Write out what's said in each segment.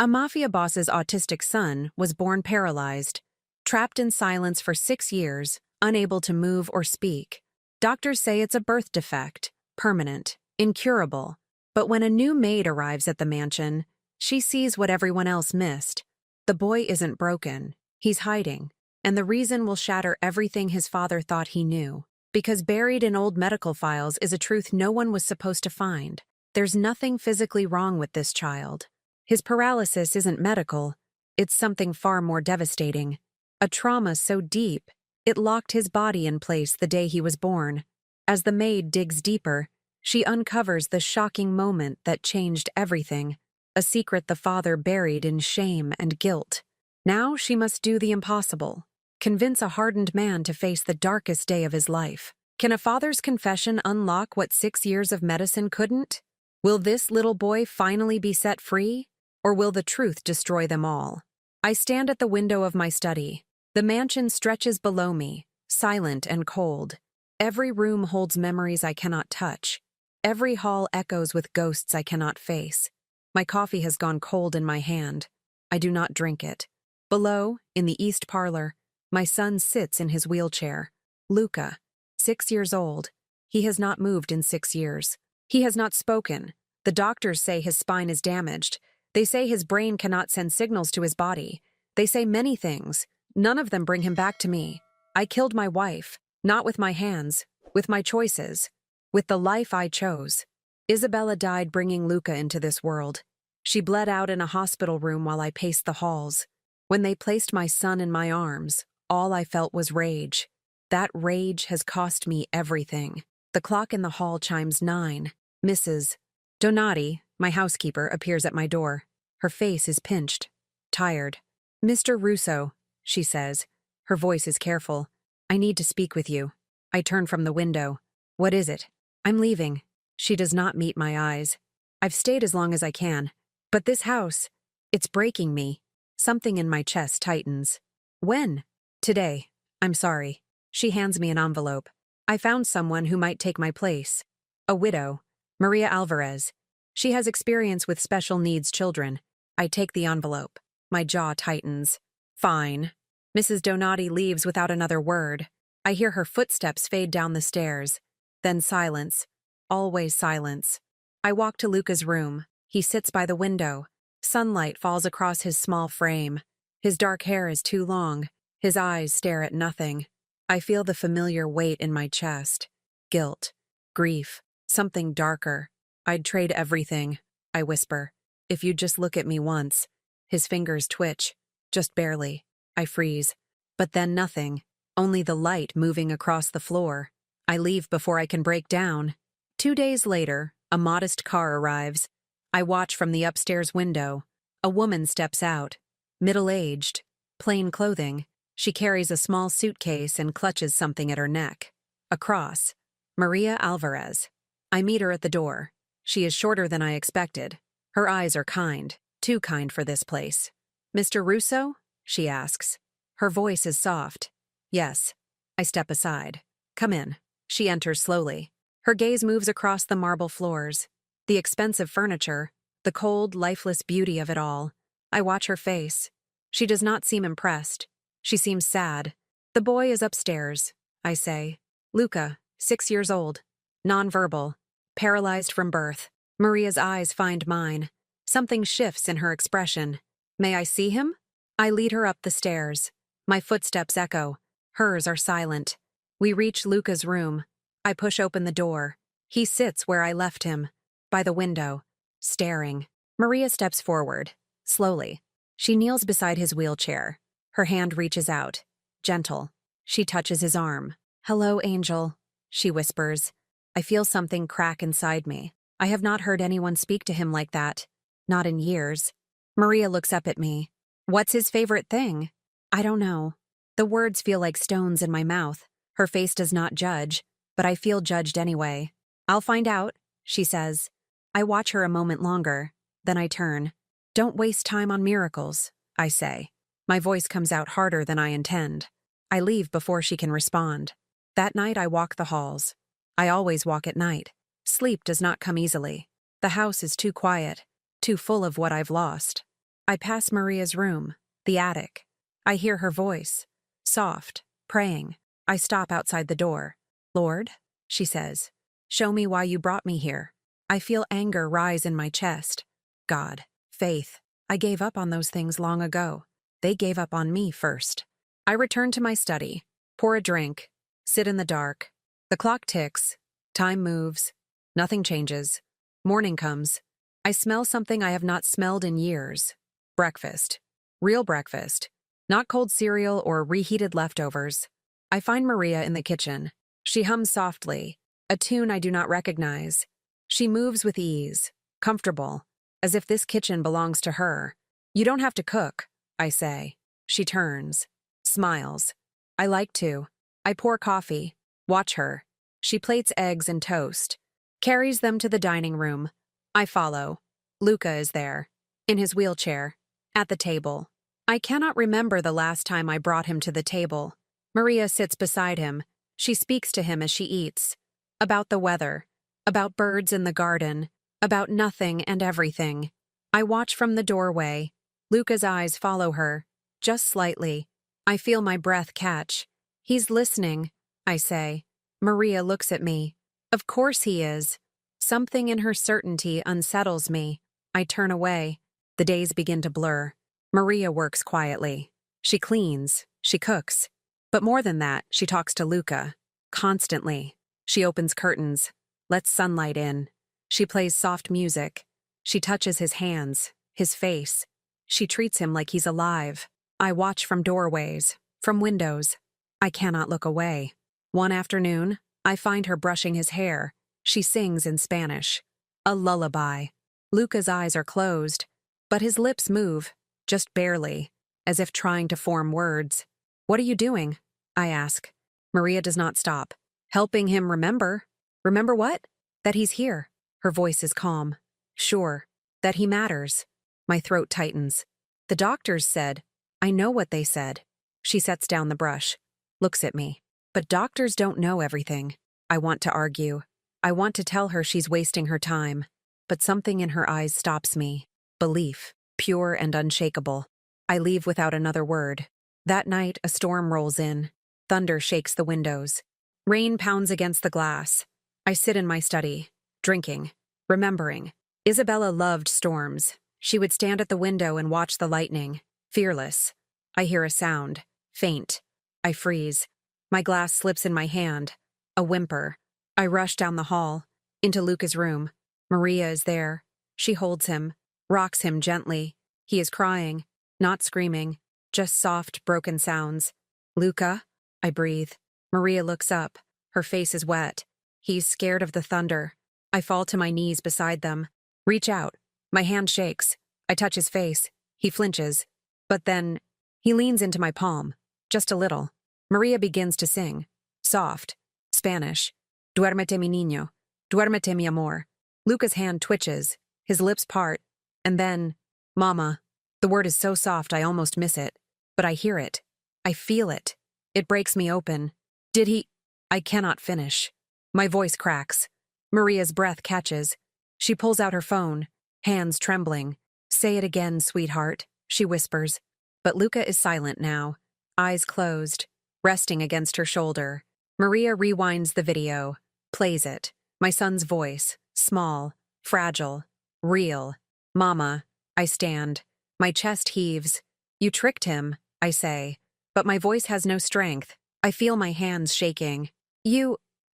A mafia boss's autistic son was born paralyzed, trapped in silence for 6 years, unable to move or speak. Doctors say it's a birth defect, permanent, incurable. But when a new maid arrives at the mansion, she sees what everyone else missed. The boy isn't broken, he's hiding, and the reason will shatter everything his father thought he knew. Because buried in old medical files is a truth no one was supposed to find. There's nothing physically wrong with this child. His paralysis isn't medical, it's something far more devastating. A trauma so deep, it locked his body in place the day he was born. As the maid digs deeper, she uncovers the shocking moment that changed everything, a secret the father buried in shame and guilt. Now she must do the impossible, convince a hardened man to face the darkest day of his life. Can a father's confession unlock what 6 years of medicine couldn't? Will this little boy finally be set free? Or will the truth destroy them all? I stand at the window of my study. The mansion stretches below me, silent and cold. Every room holds memories I cannot touch. Every hall echoes with ghosts I cannot face. My coffee has gone cold in my hand. I do not drink it. Below, in the east parlor, my son sits in his wheelchair. Luca, 6 years old. He has not moved in 6 years. He has not spoken. The doctors say his spine is damaged. They say his brain cannot send signals to his body. They say many things. None of them bring him back to me. I killed my wife, not with my hands, with my choices, with the life I chose. Isabella died bringing Luca into this world. She bled out in a hospital room while I paced the halls. When they placed my son in my arms, all I felt was rage. That rage has cost me everything. The clock in the hall chimes 9. Mrs. Donati, my housekeeper, appears at my door. Her face is pinched, tired. "Mr. Russo," she says. Her voice is careful. "I need to speak with you." I turn from the window. "What is it?" "I'm leaving." She does not meet my eyes. "I've stayed as long as I can. But this house, it's breaking me." Something in my chest tightens. "When?" "Today. I'm sorry." She hands me an envelope. "I found someone who might take my place. A widow, Maria Alvarez. She has experience with special needs children." I take the envelope. My jaw tightens. "Fine." Mrs. Donati leaves without another word. I hear her footsteps fade down the stairs. Then silence. Always silence. I walk to Luca's room. He sits by the window. Sunlight falls across his small frame. His dark hair is too long. His eyes stare at nothing. I feel the familiar weight in my chest. Guilt. Grief. Something darker. "I'd trade everything," I whisper. "If you'd just look at me once." His fingers twitch. Just barely. I freeze. But then nothing. Only the light moving across the floor. I leave before I can break down. 2 days later, a modest car arrives. I watch from the upstairs window. A woman steps out. Middle-aged. Plain clothing. She carries a small suitcase and clutches something at her neck. A cross. Maria Alvarez. I meet her at the door. She is shorter than I expected. Her eyes are kind. Too kind for this place. "Mr. Russo?" she asks. Her voice is soft. "Yes." I step aside. "Come in." She enters slowly. Her gaze moves across the marble floors. The expensive furniture. The cold, lifeless beauty of it all. I watch her face. She does not seem impressed. She seems sad. "The boy is upstairs," I say. "Luca, 6 years old. Nonverbal. Paralyzed from birth." Maria's eyes find mine. Something shifts in her expression. "May I see him?" I lead her up the stairs. My footsteps echo. Hers are silent. We reach Luca's room. I push open the door. He sits where I left him, by the window, staring. Maria steps forward, slowly. She kneels beside his wheelchair. Her hand reaches out, gentle. She touches his arm. "Hello, Angel," she whispers. I feel something crack inside me. I have not heard anyone speak to him like that. Not in years. Maria looks up at me. "What's his favorite thing?" "I don't know." The words feel like stones in my mouth. Her face does not judge, but I feel judged anyway. "I'll find out," she says. I watch her a moment longer, then I turn. "Don't waste time on miracles," I say. My voice comes out harder than I intend. I leave before she can respond. That night I walk the halls. I always walk at night. Sleep does not come easily. The house is too quiet, too full of what I've lost. I pass Maria's room, the attic. I hear her voice, soft, praying. I stop outside the door. Lord, she says, show me why you brought me here. I feel anger rise in my chest. God, faith. I gave up on those things long ago. They gave up on me first. I return to my study, pour a drink, sit in the dark. The clock ticks, time moves, nothing changes. Morning comes. I smell something I have not smelled in years. Breakfast. Real breakfast. Not cold cereal or reheated leftovers. I find Maria in the kitchen. She hums softly, a tune I do not recognize. She moves with ease, comfortable, as if this kitchen belongs to her. You don't have to cook, I say. She turns, smiles. I like to. I pour coffee, watch her. She plates eggs and toast, carries them to the dining room. I follow. Luca is there, in his wheelchair, at the table. I cannot remember the last time I brought him to the table. Maria sits beside him. She speaks to him as she eats. About the weather, about birds in the garden, about nothing and everything. I watch from the doorway. Luca's eyes follow her, just slightly. I feel my breath catch. He's listening, I say. Maria looks at me. Of course he is. Something in her certainty unsettles me. I turn away. The days begin to blur. Maria works quietly. She cleans, she cooks. But more than that, she talks to Luca. Constantly. She opens curtains, lets sunlight in. She plays soft music. She touches his hands, his face. She treats him like he's alive. I watch from doorways, from windows. I cannot look away. One afternoon, I find her brushing his hair. She sings in Spanish. A lullaby. Luca's eyes are closed, but his lips move, just barely, as if trying to form words. What are you doing? I ask. Maria does not stop. Helping him remember. Remember what? That he's here. Her voice is calm. Sure. That he matters. My throat tightens. The doctors said. I know what they said. She sets down the brush. Looks at me. But doctors don't know everything. I want to argue. I want to tell her she's wasting her time. But something in her eyes stops me. Belief. Pure and unshakable. I leave without another word. That night, a storm rolls in. Thunder shakes the windows. Rain pounds against the glass. I sit in my study, drinking, remembering. Isabella loved storms. She would stand at the window and watch the lightning, fearless. I hear a sound, faint. I freeze. My glass slips in my hand, a whimper. I rush down the hall, into Luca's room. Maria is there. She holds him, rocks him gently. He is crying, not screaming, just soft, broken sounds. Luca? I breathe. Maria looks up. Her face is wet. He's scared of the thunder. I fall to my knees beside them. Reach out. My hand shakes. I touch his face. He flinches. But then, he leans into my palm. Just a little. Maria begins to sing. Soft. Spanish. Duérmete mi niño. Duérmete mi amor. Luca's hand twitches. His lips part. And then, Mama. The word is so soft I almost miss it. But I hear it. I feel it. It breaks me open. Did he? I cannot finish. My voice cracks. Maria's breath catches. She pulls out her phone, hands trembling. Say it again, sweetheart, she whispers. But Luca is silent now, eyes closed, resting against her shoulder. Maria rewinds the video, plays it. My son's voice, small, fragile, real. Mama, I stand. My chest heaves. You tricked him, I say. But my voice has no strength. I feel my hands shaking.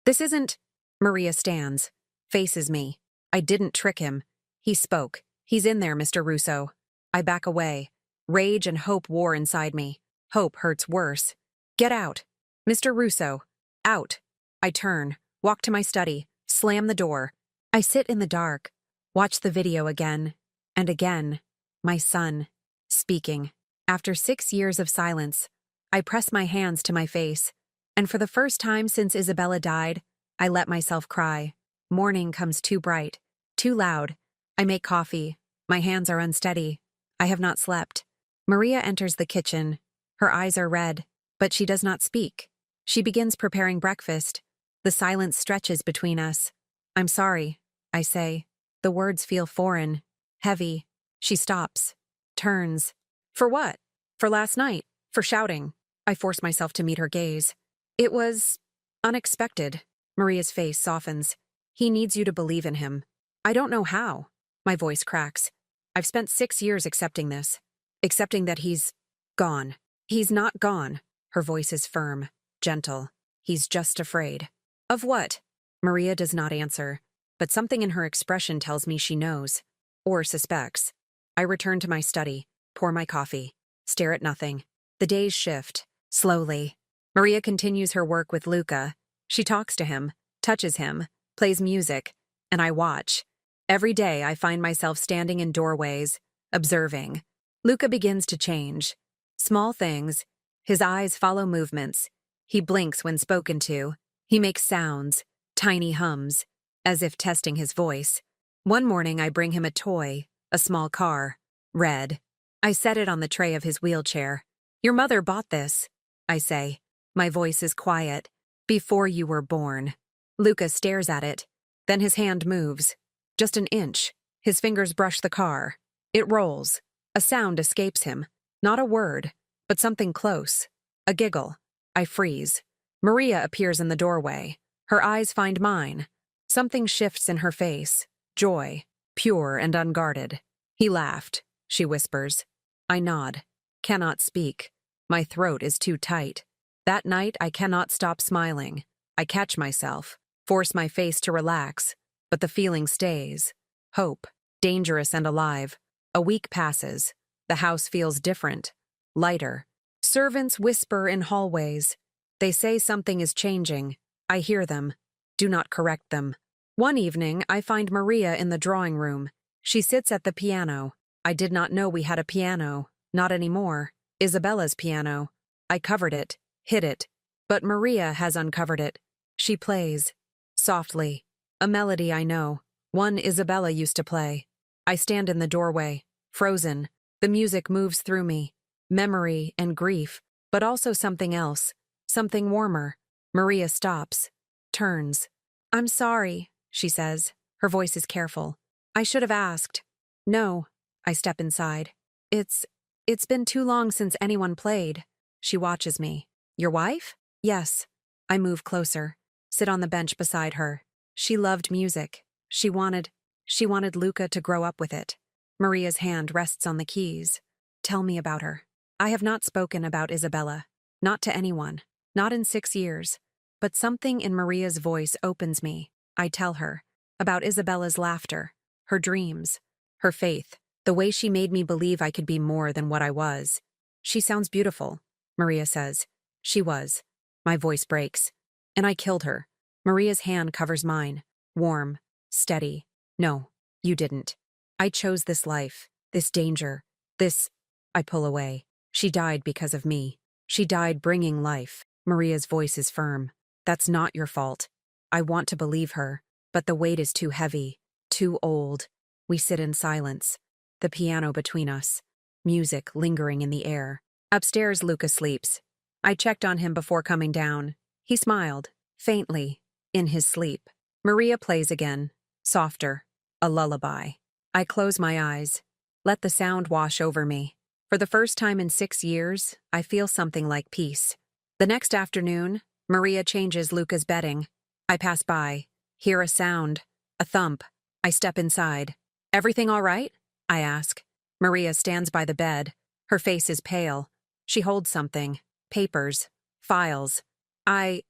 This isn't... Maria stands, faces me. I didn't trick him. He spoke. He's in there, Mr. Russo. I back away. Rage and hope war inside me. Hope hurts worse. Get out. Mr. Russo. Out. I turn, walk to my study, slam the door. I sit in the dark, watch the video again. And again. My son. Speaking. After 6 years of silence, I press my hands to my face. And for the first time since Isabella died, I let myself cry. Morning comes too bright, too loud. I make coffee. My hands are unsteady. I have not slept. Maria enters the kitchen. Her eyes are red, but she does not speak. She begins preparing breakfast. The silence stretches between us. I'm sorry, I say. The words feel foreign, heavy. She stops. Turns. For what? For last night. For shouting. I force myself to meet her gaze. It was unexpected. Maria's face softens. He needs you to believe in him. I don't know how. My voice cracks. I've spent 6 years accepting this. Accepting that he's gone. He's not gone. Her voice is firm, gentle. He's just afraid. Of what? Maria does not answer, but something in her expression tells me she knows. Or suspects. I return to my study, pour my coffee, stare at nothing. The days shift, slowly. Maria continues her work with Luca. She talks to him, touches him, plays music, and I watch. Every day I find myself standing in doorways, observing. Luca begins to change. Small things. His eyes follow movements. He blinks when spoken to. He makes sounds, tiny hums, as if testing his voice. One morning I bring him a toy, a small car, red. I set it on the tray of his wheelchair. Your mother bought this, I say. My voice is quiet. Before you were born. Luca stares at it. Then his hand moves. Just an inch. His fingers brush the car. It rolls. A sound escapes him. Not a word, but something close. A giggle. I freeze. Maria appears in the doorway. Her eyes find mine. Something shifts in her face. Joy. Pure and unguarded. He laughed, she whispers. I nod. Cannot speak. My throat is too tight. That night I cannot stop smiling. I catch myself, force my face to relax, but the feeling stays. Hope. Dangerous and alive. A week passes. The house feels different. Lighter. Servants whisper in hallways. They say something is changing. I hear them. Do not correct them. One evening, I find Maria in the drawing room. She sits at the piano. I did not know we had a piano. Not anymore. Isabella's piano. I covered it, hid it. But Maria has uncovered it. She plays. Softly. A melody I know. One Isabella used to play. I stand in the doorway. Frozen. The music moves through me. Memory and grief, but also something else. Something warmer. Maria stops. Turns. I'm sorry, she says. Her voice is careful. I should have asked. No. I step inside. It's been too long since anyone played. She watches me. Your wife? Yes. I move closer. Sit on the bench beside her. She loved music. She wanted Luca to grow up with it. Maria's hand rests on the keys. Tell me about her. I have not spoken about Isabella. Not to anyone. Not in 6 years. But something in Maria's voice opens me. I tell her. About Isabella's laughter. Her dreams. Her faith. The way she made me believe I could be more than what I was. She sounds beautiful, Maria says. She was. My voice breaks. And I killed her. Maria's hand covers mine. Warm. Steady. No, you didn't. I chose this life. This danger. I pull away. She died because of me. She died bringing life. Maria's voice is firm. That's not your fault. I want to believe her, but the weight is too heavy. Too old. We sit in silence. The piano between us. Music lingering in the air. Upstairs, Luca sleeps. I checked on him before coming down. He smiled, faintly, in his sleep. Maria plays again, softer, a lullaby. I close my eyes. Let the sound wash over me. For the first time in 6 years, I feel something like peace. The next afternoon, Maria changes Luca's bedding. I pass by, hear a sound, a thump. I step inside. Everything all right? I ask. Maria stands by the bed. Her face is pale. She holds something. Papers. Files. I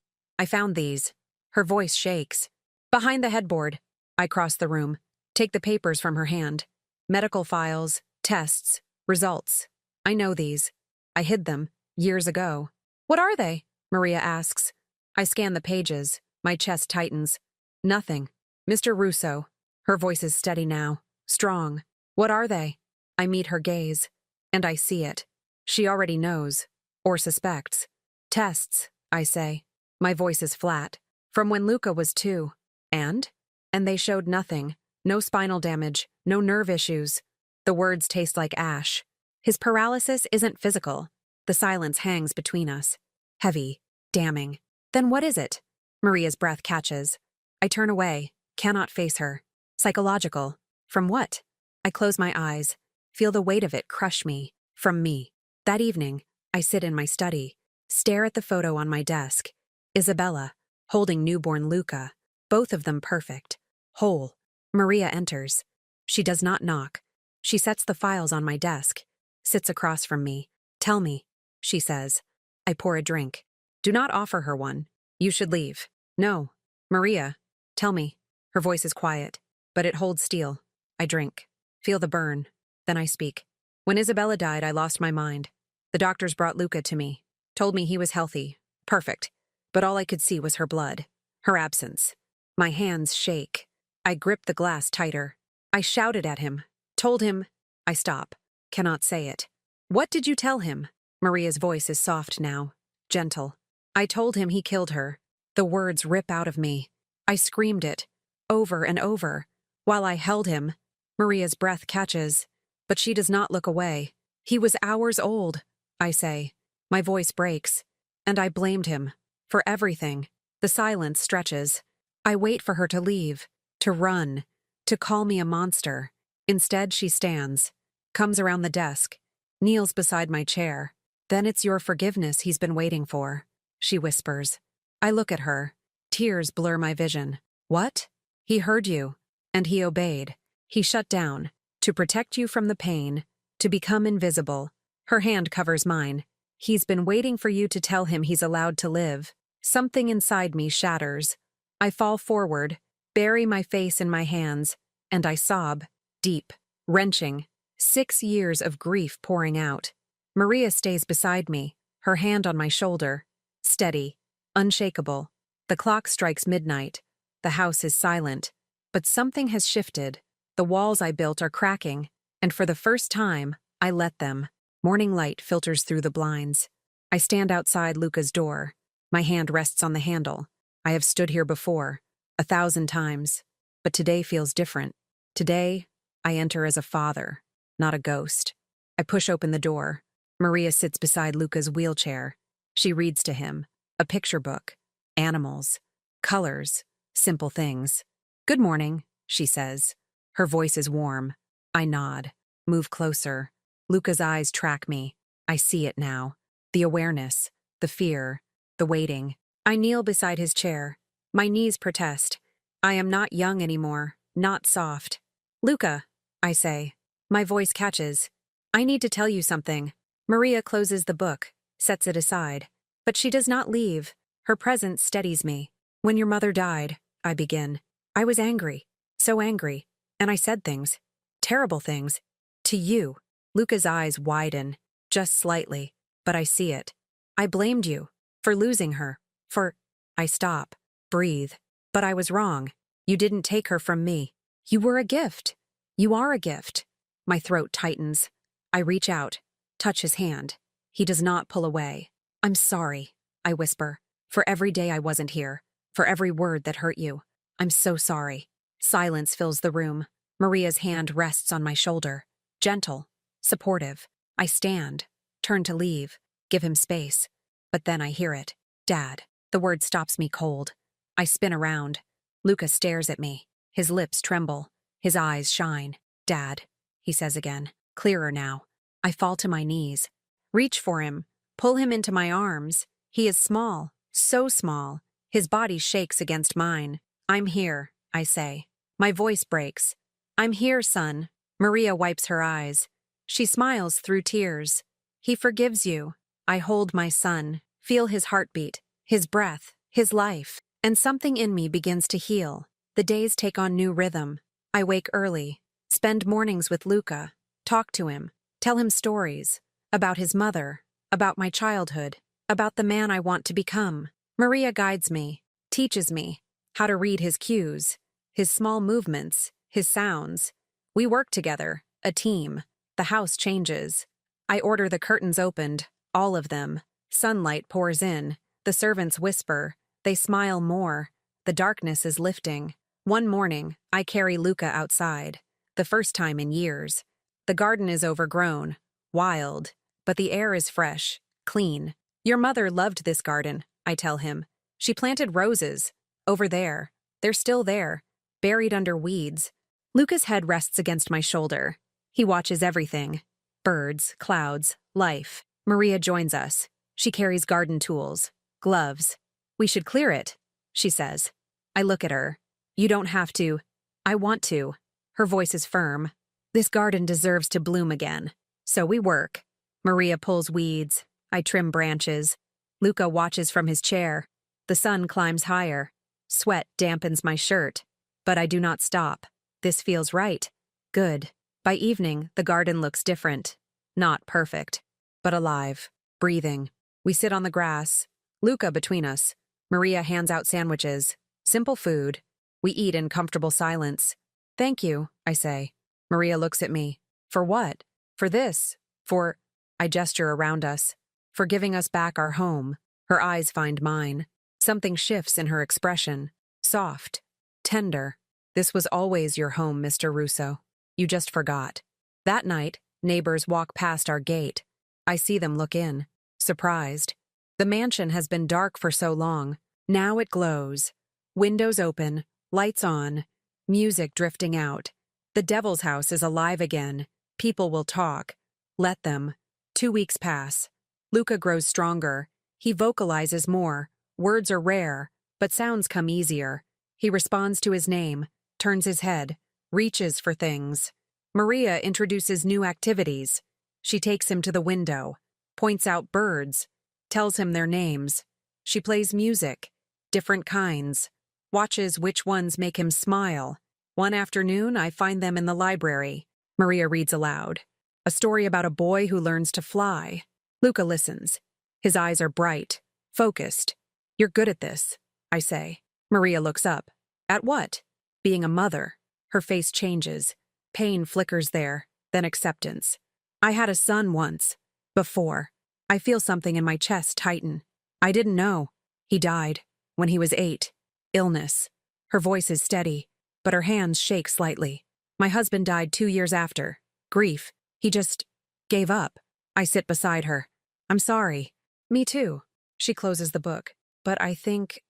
found these. Her voice shakes. Behind the headboard. I cross the room. Take the papers from her hand. Medical files. Tests. Results. I know these. I hid them. Years ago. What are they? Maria asks. I scan the pages. My chest tightens. Nothing. Mr. Russo. Her voice is steady now. Strong. What are they? I meet her gaze. And I see it. She already knows. Or suspects. Tests, I say. My voice is flat. From when Luca was 2. And they showed nothing. No spinal damage. No nerve issues. The words taste like ash. His paralysis isn't physical. The silence hangs between us. Heavy. Damning. Then what is it? Maria's breath catches. I turn away. Cannot face her. Psychological. From what? I close my eyes. feel the weight of it crush me, from me. That evening, I sit in my study, stare at the photo on my desk. Isabella, holding newborn Luca, both of them perfect, whole. Maria enters. She does not knock. She sets the files on my desk, sits across from me. Tell me, she says. I pour a drink. Do not offer her one. You should leave. No. Maria, tell me. Her voice is quiet, but it holds steel. I drink. Feel the burn. Then I speak. When Isabella died, I lost my mind. The doctors brought Luca to me, told me he was healthy, perfect, but all I could see was her blood, her absence. My hands shake. I grip the glass tighter. I shouted at him, told him. I stop. Cannot say it. What did you tell him? Maria's voice is soft now, gentle. I told him he killed her. The words rip out of me. I screamed it, over and over. While I held him, Maria's breath catches, but she does not look away. He was hours old, I say. My voice breaks, and I blamed him for everything. The silence stretches. I wait for her to leave, to run, to call me a monster. Instead, she stands, comes around the desk, kneels beside my chair. Then it's your forgiveness he's been waiting for, she whispers. I look at her. Tears blur my vision. What? He heard you, and he obeyed. He shut down, to protect you from the pain, to become invisible. Her hand covers mine. He's been waiting for you to tell him he's allowed to live. Something inside me shatters. I fall forward, bury my face in my hands, and I sob, deep, wrenching. 6 years of grief pouring out. Maria stays beside me, her hand on my shoulder, steady, unshakable. The clock strikes midnight. The house is silent, but something has shifted. The walls I built are cracking, and for the first time, I let them. Morning light filters through the blinds. I stand outside Luca's door. My hand rests on the handle. I have stood here before, 1,000 times, but today feels different. Today, I enter as a father, not a ghost. I push open the door. Maria sits beside Luca's wheelchair. She reads to him, a picture book, animals, colors, simple things. Good morning, she says. Her voice is warm. I nod, move closer. Luca's eyes track me. I see it now. The awareness, the fear, the waiting. I kneel beside his chair. My knees protest. I am not young anymore, not soft. Luca, I say. My voice catches. I need to tell you something. Maria closes the book, sets it aside. But she does not leave. Her presence steadies me. When your mother died, I begin. I was angry, so angry, and I said things, terrible things, to you. Luca's eyes widen, just slightly, but I see it. I blamed you, for losing her, for... I stop, breathe. But I was wrong. You didn't take her from me. You were a gift. You are a gift. My throat tightens. I reach out, touch his hand. He does not pull away. I'm sorry, I whisper, for every day I wasn't here, for every word that hurt you. I'm so sorry. Silence fills the room. Maria's hand rests on my shoulder, gentle, supportive. I stand, turn to leave, give him space. But then I hear it. Dad. The word stops me cold. I spin around. Luca stares at me. His lips tremble. His eyes shine. Dad, he says again, clearer now. I fall to my knees. Reach for him. Pull him into my arms. He is small, so small. His body shakes against mine. I'm here, I say. My voice breaks. I'm here, son. Maria wipes her eyes. She smiles through tears. He forgives you. I hold my son, feel his heartbeat, his breath, his life, and something in me begins to heal. The days take on new rhythm. I wake early, spend mornings with Luca, talk to him, tell him stories about his mother, about my childhood, about the man I want to become. Maria guides me, teaches me how to read his cues, his small movements, his sounds. We work together, a team. The house changes. I order the curtains opened, all of them. Sunlight pours in. The servants whisper. They smile more. The darkness is lifting. One morning, I carry Luca outside. The first time in years. The garden is overgrown, wild, but the air is fresh, clean. Your mother loved this garden, I tell him. She planted roses. Over there. They're still there, buried under weeds. Luca's head rests against my shoulder. He watches everything. Birds, clouds, life. Maria joins us. She carries garden tools, gloves. We should clear it, she says. I look at her. You don't have to. I want to. Her voice is firm. This garden deserves to bloom again. So we work. Maria pulls weeds. I trim branches. Luca watches from his chair. The sun climbs higher. Sweat dampens my shirt. But I do not stop. This feels right. Good. By evening, the garden looks different. Not perfect, but alive, breathing. We sit on the grass. Luca between us. Maria hands out sandwiches. Simple food. We eat in comfortable silence. Thank you, I say. Maria looks at me. For what? For this. For, I gesture around us. For giving us back our home. Her eyes find mine. Something shifts in her expression. Soft. Tender. This was always your home, Mr. Russo. You just forgot. That night, neighbors walk past our gate. I see them look in. Surprised. The mansion has been dark for so long. Now it glows. Windows open. Lights on. Music drifting out. The devil's house is alive again. People will talk. Let them. 2 weeks pass. Luca grows stronger. He vocalizes more. Words are rare, but sounds come easier. He responds to his name, turns his head, reaches for things. Maria introduces new activities. She takes him to the window, points out birds, tells him their names. She plays music, different kinds, watches which ones make him smile. One afternoon, I find them in the library. Maria reads aloud. A story about a boy who learns to fly. Luca listens. His eyes are bright, focused. You're good at this, I say. Maria looks up. At what? Being a mother. Her face changes. Pain flickers there, then acceptance. I had a son once. Before. I feel something in my chest tighten. I didn't know. He died. When he was 8. Illness. Her voice is steady, but her hands shake slightly. My husband died 2 years after. Grief. He just gave up. I sit beside her. I'm sorry. Me too. She closes the book. But I think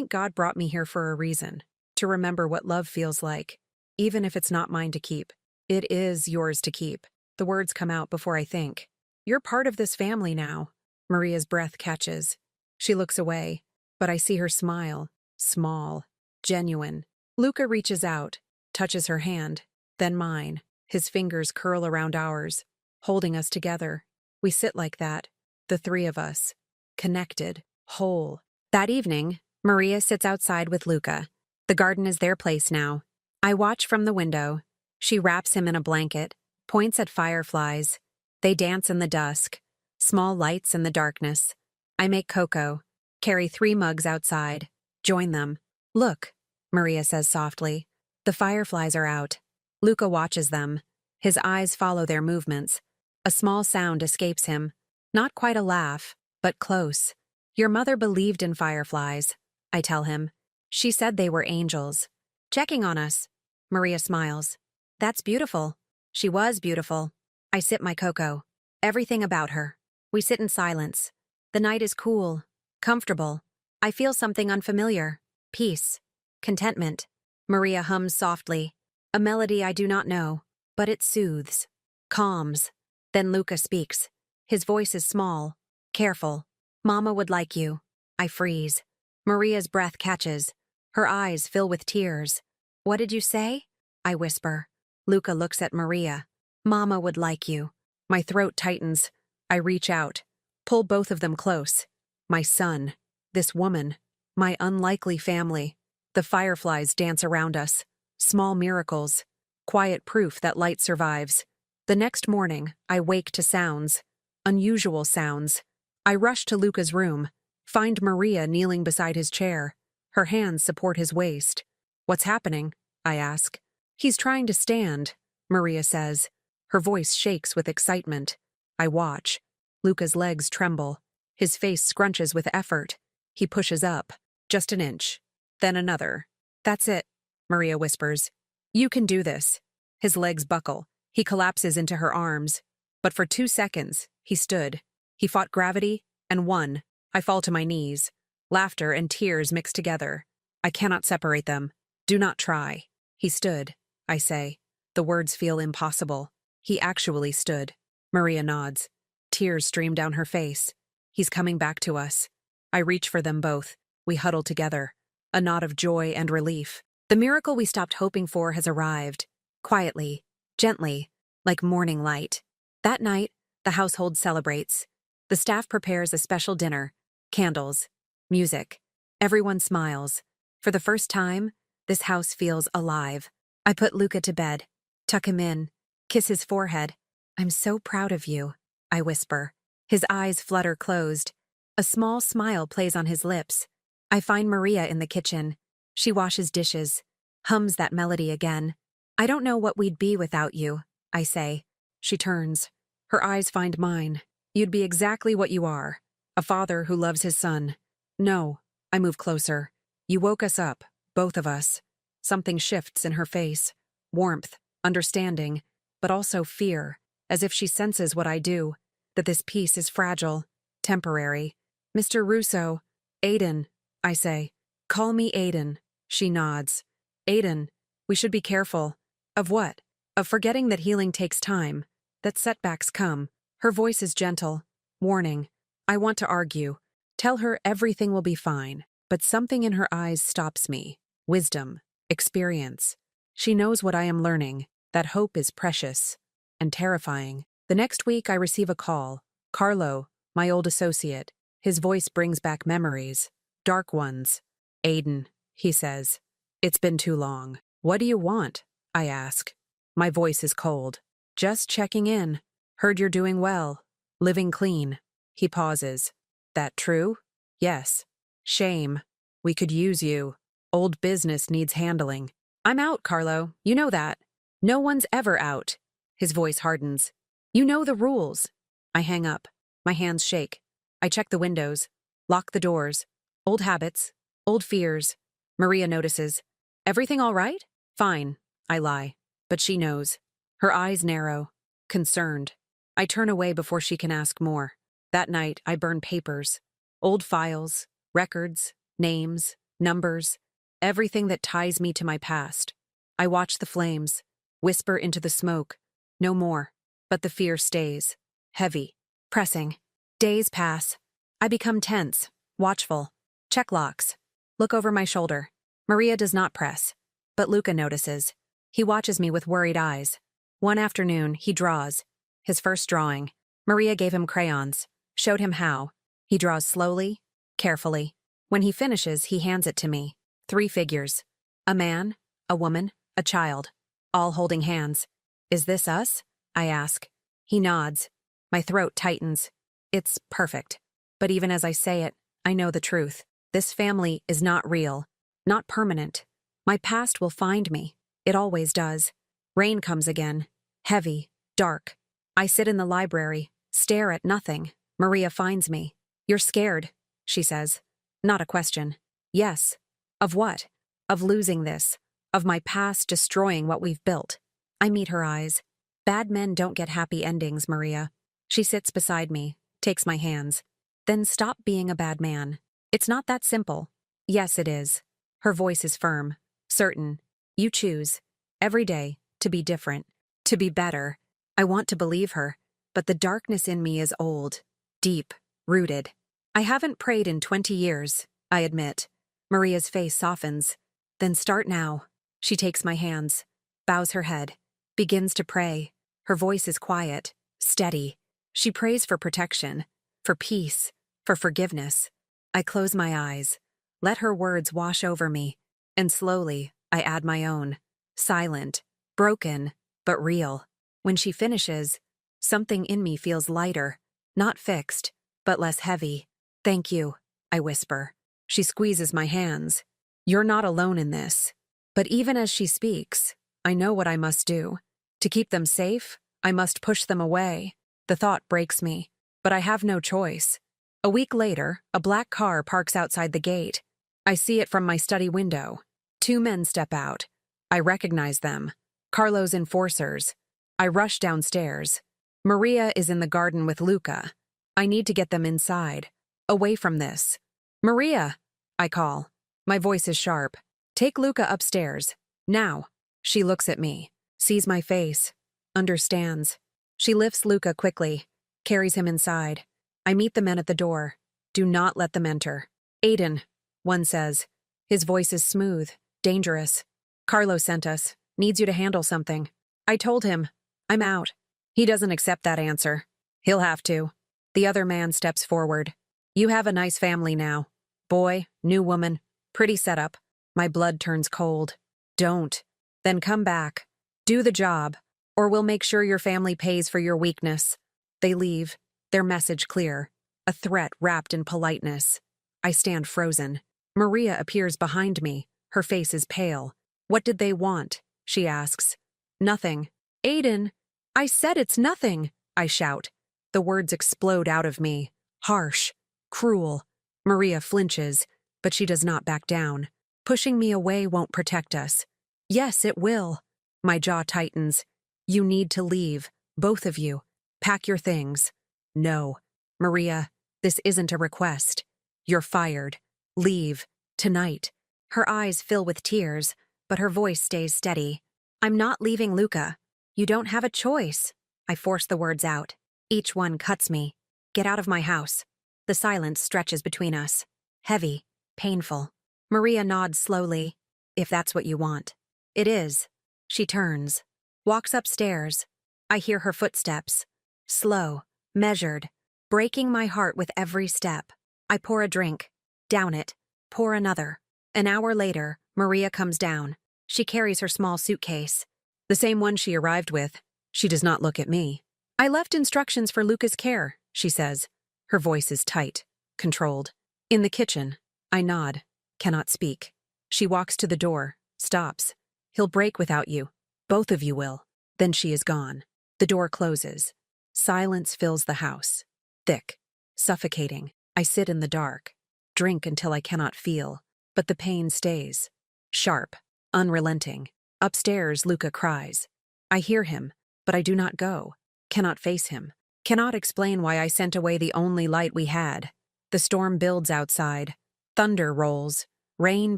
God brought me here for a reason. To remember what love feels like. Even if it's not mine to keep. It is yours to keep. The words come out before I think. You're part of this family now. Maria's breath catches. She looks away, but I see her smile. Small. Genuine. Luca reaches out, touches her hand, then mine. His fingers curl around ours, holding us together. We sit like that, the three of us. Connected. Whole. That evening, Maria sits outside with Luca. The garden is their place now. I watch from the window. She wraps him in a blanket, points at fireflies. They dance in the dusk, small lights in the darkness. I make cocoa, carry 3 mugs outside, join them. Look, Maria says softly. The fireflies are out. Luca watches them. His eyes follow their movements. A small sound escapes him. Not quite a laugh, but close. Your mother believed in fireflies, I tell him. She said they were angels. Checking on us. Maria smiles. That's beautiful. She was beautiful. I sip my cocoa. Everything about her. We sit in silence. The night is cool, comfortable. I feel something unfamiliar. Peace. Contentment. Maria hums softly. A melody I do not know, but it soothes. Calms. Then Luca speaks. His voice is small. Careful. Mama would like you. I freeze. Maria's breath catches. Her eyes fill with tears. What did you say? I whisper. Luca looks at Maria. Mama would like you. My throat tightens. I reach out. Pull both of them close. My son. This woman. My unlikely family. The fireflies dance around us. Small miracles. Quiet proof that light survives. The next morning, I wake to sounds. Unusual sounds. I rush to Luca's room. Find Maria kneeling beside his chair. Her hands support his waist. What's happening? I ask. He's trying to stand, Maria says. Her voice shakes with excitement. I watch. Luca's legs tremble. His face scrunches with effort. He pushes up. Just an inch. Then another. That's it, Maria whispers. You can do this. His legs buckle. He collapses into her arms. But for 2 seconds, he stood. He fought gravity and won. I fall to my knees. Laughter and tears mix together. I cannot separate them. Do not try. He stood, I say. The words feel impossible. He actually stood. Maria nods. Tears stream down her face. He's coming back to us. I reach for them both. We huddle together. A nod of joy and relief. The miracle we stopped hoping for has arrived. Quietly, gently, like morning light. That night, the household celebrates. The staff prepares a special dinner. Candles. Music. Everyone smiles. For the first time, this house feels alive. I put Luca to bed. Tuck him in. Kiss his forehead. "I'm so proud of you," I whisper. His eyes flutter closed. A small smile plays on his lips. I find Maria in the kitchen. She washes dishes. Hums that melody again. "I don't know what we'd be without you," I say. She turns. Her eyes find mine. "You'd be exactly what you are. A father who loves his son." "No." I move closer. "You woke us up, both of us." Something shifts in her face. Warmth, understanding, but also fear, as if she senses what I do, that this peace is fragile, temporary. "Mr. Russo." "Aiden," I say. "Call me Aiden." She nods. "Aiden, we should be careful." "Of what?" "Of forgetting that healing takes time, that setbacks come." Her voice is gentle, warning. I want to argue. Tell her everything will be fine, but something in her eyes stops me. Wisdom, experience. She knows what I am learning, that hope is precious and terrifying. The next week I receive a call. Carlo, my old associate. His voice brings back memories, dark ones. "Aiden," he says. "It's been too long." "What do you want?" I ask. My voice is cold. "Just checking in. Heard you're doing well. Living clean." He pauses. "That true?" "Yes." "Shame. We could use you. Old business needs handling." "I'm out, Carlo. You know that." "No one's ever out." His voice hardens. "You know the rules." I hang up. My hands shake. I check the windows. Lock the doors. Old habits. Old fears. Maria notices. "Everything all right?" "Fine." I lie. But she knows. Her eyes narrow. Concerned. I turn away before she can ask more. That night, I burn papers. Old files. Records. Names. Numbers. Everything that ties me to my past. I watch the flames. Whisper into the smoke. No more. But the fear stays. Heavy. Pressing. Days pass. I become tense. Watchful. Check locks. Look over my shoulder. Maria does not press. But Luca notices. He watches me with worried eyes. One afternoon, he draws. His first drawing. Maria gave him crayons. Showed him how. He draws slowly, carefully. When he finishes, he hands it to me. 3 figures. A man, a woman, a child. All holding hands. "Is this us?" I ask. He nods. My throat tightens. It's perfect. But even as I say it, I know the truth. This family is not real. Not permanent. My past will find me. It always does. Rain comes again. Heavy. Dark. I sit in the library. Stare at nothing. Maria finds me. "You're scared," she says. Not a question. "Yes." "Of what?" "Of losing this. Of my past destroying what we've built." I meet her eyes. "Bad men don't get happy endings, Maria." She sits beside me, takes my hands. "Then stop being a bad man. It's not that simple." "Yes, it is." Her voice is firm, certain. "You choose, every day, to be different, to be better." I want to believe her, but the darkness in me is old, deep, rooted. "I haven't prayed in 20 years, I admit." Maria's face softens. "Then start now." She takes my hands, bows her head, begins to pray. Her voice is quiet, steady. She prays for protection, for peace, for forgiveness. I close my eyes, let her words wash over me, and slowly I add my own. Silent, broken, but real. When she finishes, something in me feels lighter, not fixed, but less heavy. "Thank you," I whisper. She squeezes my hands. "You're not alone in this." But even as she speaks, I know what I must do. To keep them safe, I must push them away. The thought breaks me, but I have no choice. A week later, a black car parks outside the gate. I see it from my study window. 2 men step out. I recognize them. Carlo's enforcers. I rush downstairs. Maria is in the garden with Luca. I need to get them inside, away from this. "Maria!" I call. My voice is sharp. "Take Luca upstairs. Now." She looks at me, sees my face, understands. She lifts Luca quickly, carries him inside. I meet the men at the door. Do not let them enter. Aiden, one says. His voice is smooth, dangerous. Carlo sent us. Needs you to handle something. I told him. I'm out. He doesn't accept that answer. He'll have to. The other man steps forward. You have a nice family now. Boy, new woman, pretty setup. My blood turns cold. Don't. Then come back. Do the job, or we'll make sure your family pays for your weakness. They leave, their message clear, a threat wrapped in politeness. I stand frozen. Maria appears behind me. Her face is pale. What did they want? She asks. Nothing. Aiden, I said it's nothing, I shout. The words explode out of me. Harsh. Cruel. Maria flinches, but she does not back down. Pushing me away won't protect us. Yes, it will. My jaw tightens. You need to leave, both of you. Pack your things. No. Maria, this isn't a request. You're fired. Leave. Tonight. Her eyes fill with tears, but her voice stays steady. I'm not leaving Luca. You don't have a choice. I force the words out. Each one cuts me. Get out of my house. The silence stretches between us. Heavy. Painful. Maria nods slowly. If that's what you want. It is. She turns. Walks upstairs. I hear her footsteps. Slow. Measured. Breaking my heart with every step. I pour a drink. Down it. Pour another. An hour later, Maria comes down. She carries her small suitcase. The same one she arrived with. She does not look at me. I left instructions for Luca's care, she says. Her voice is tight, controlled. In the kitchen. I nod. Cannot speak. She walks to the door. Stops. He'll break without you. Both of you will. Then she is gone. The door closes. Silence fills the house. Thick. Suffocating. I sit in the dark. Drink until I cannot feel. But the pain stays. Sharp. Unrelenting. Upstairs, Luca cries. I hear him, but I do not go. Cannot face him. Cannot explain why I sent away the only light we had. The storm builds outside. Thunder rolls. Rain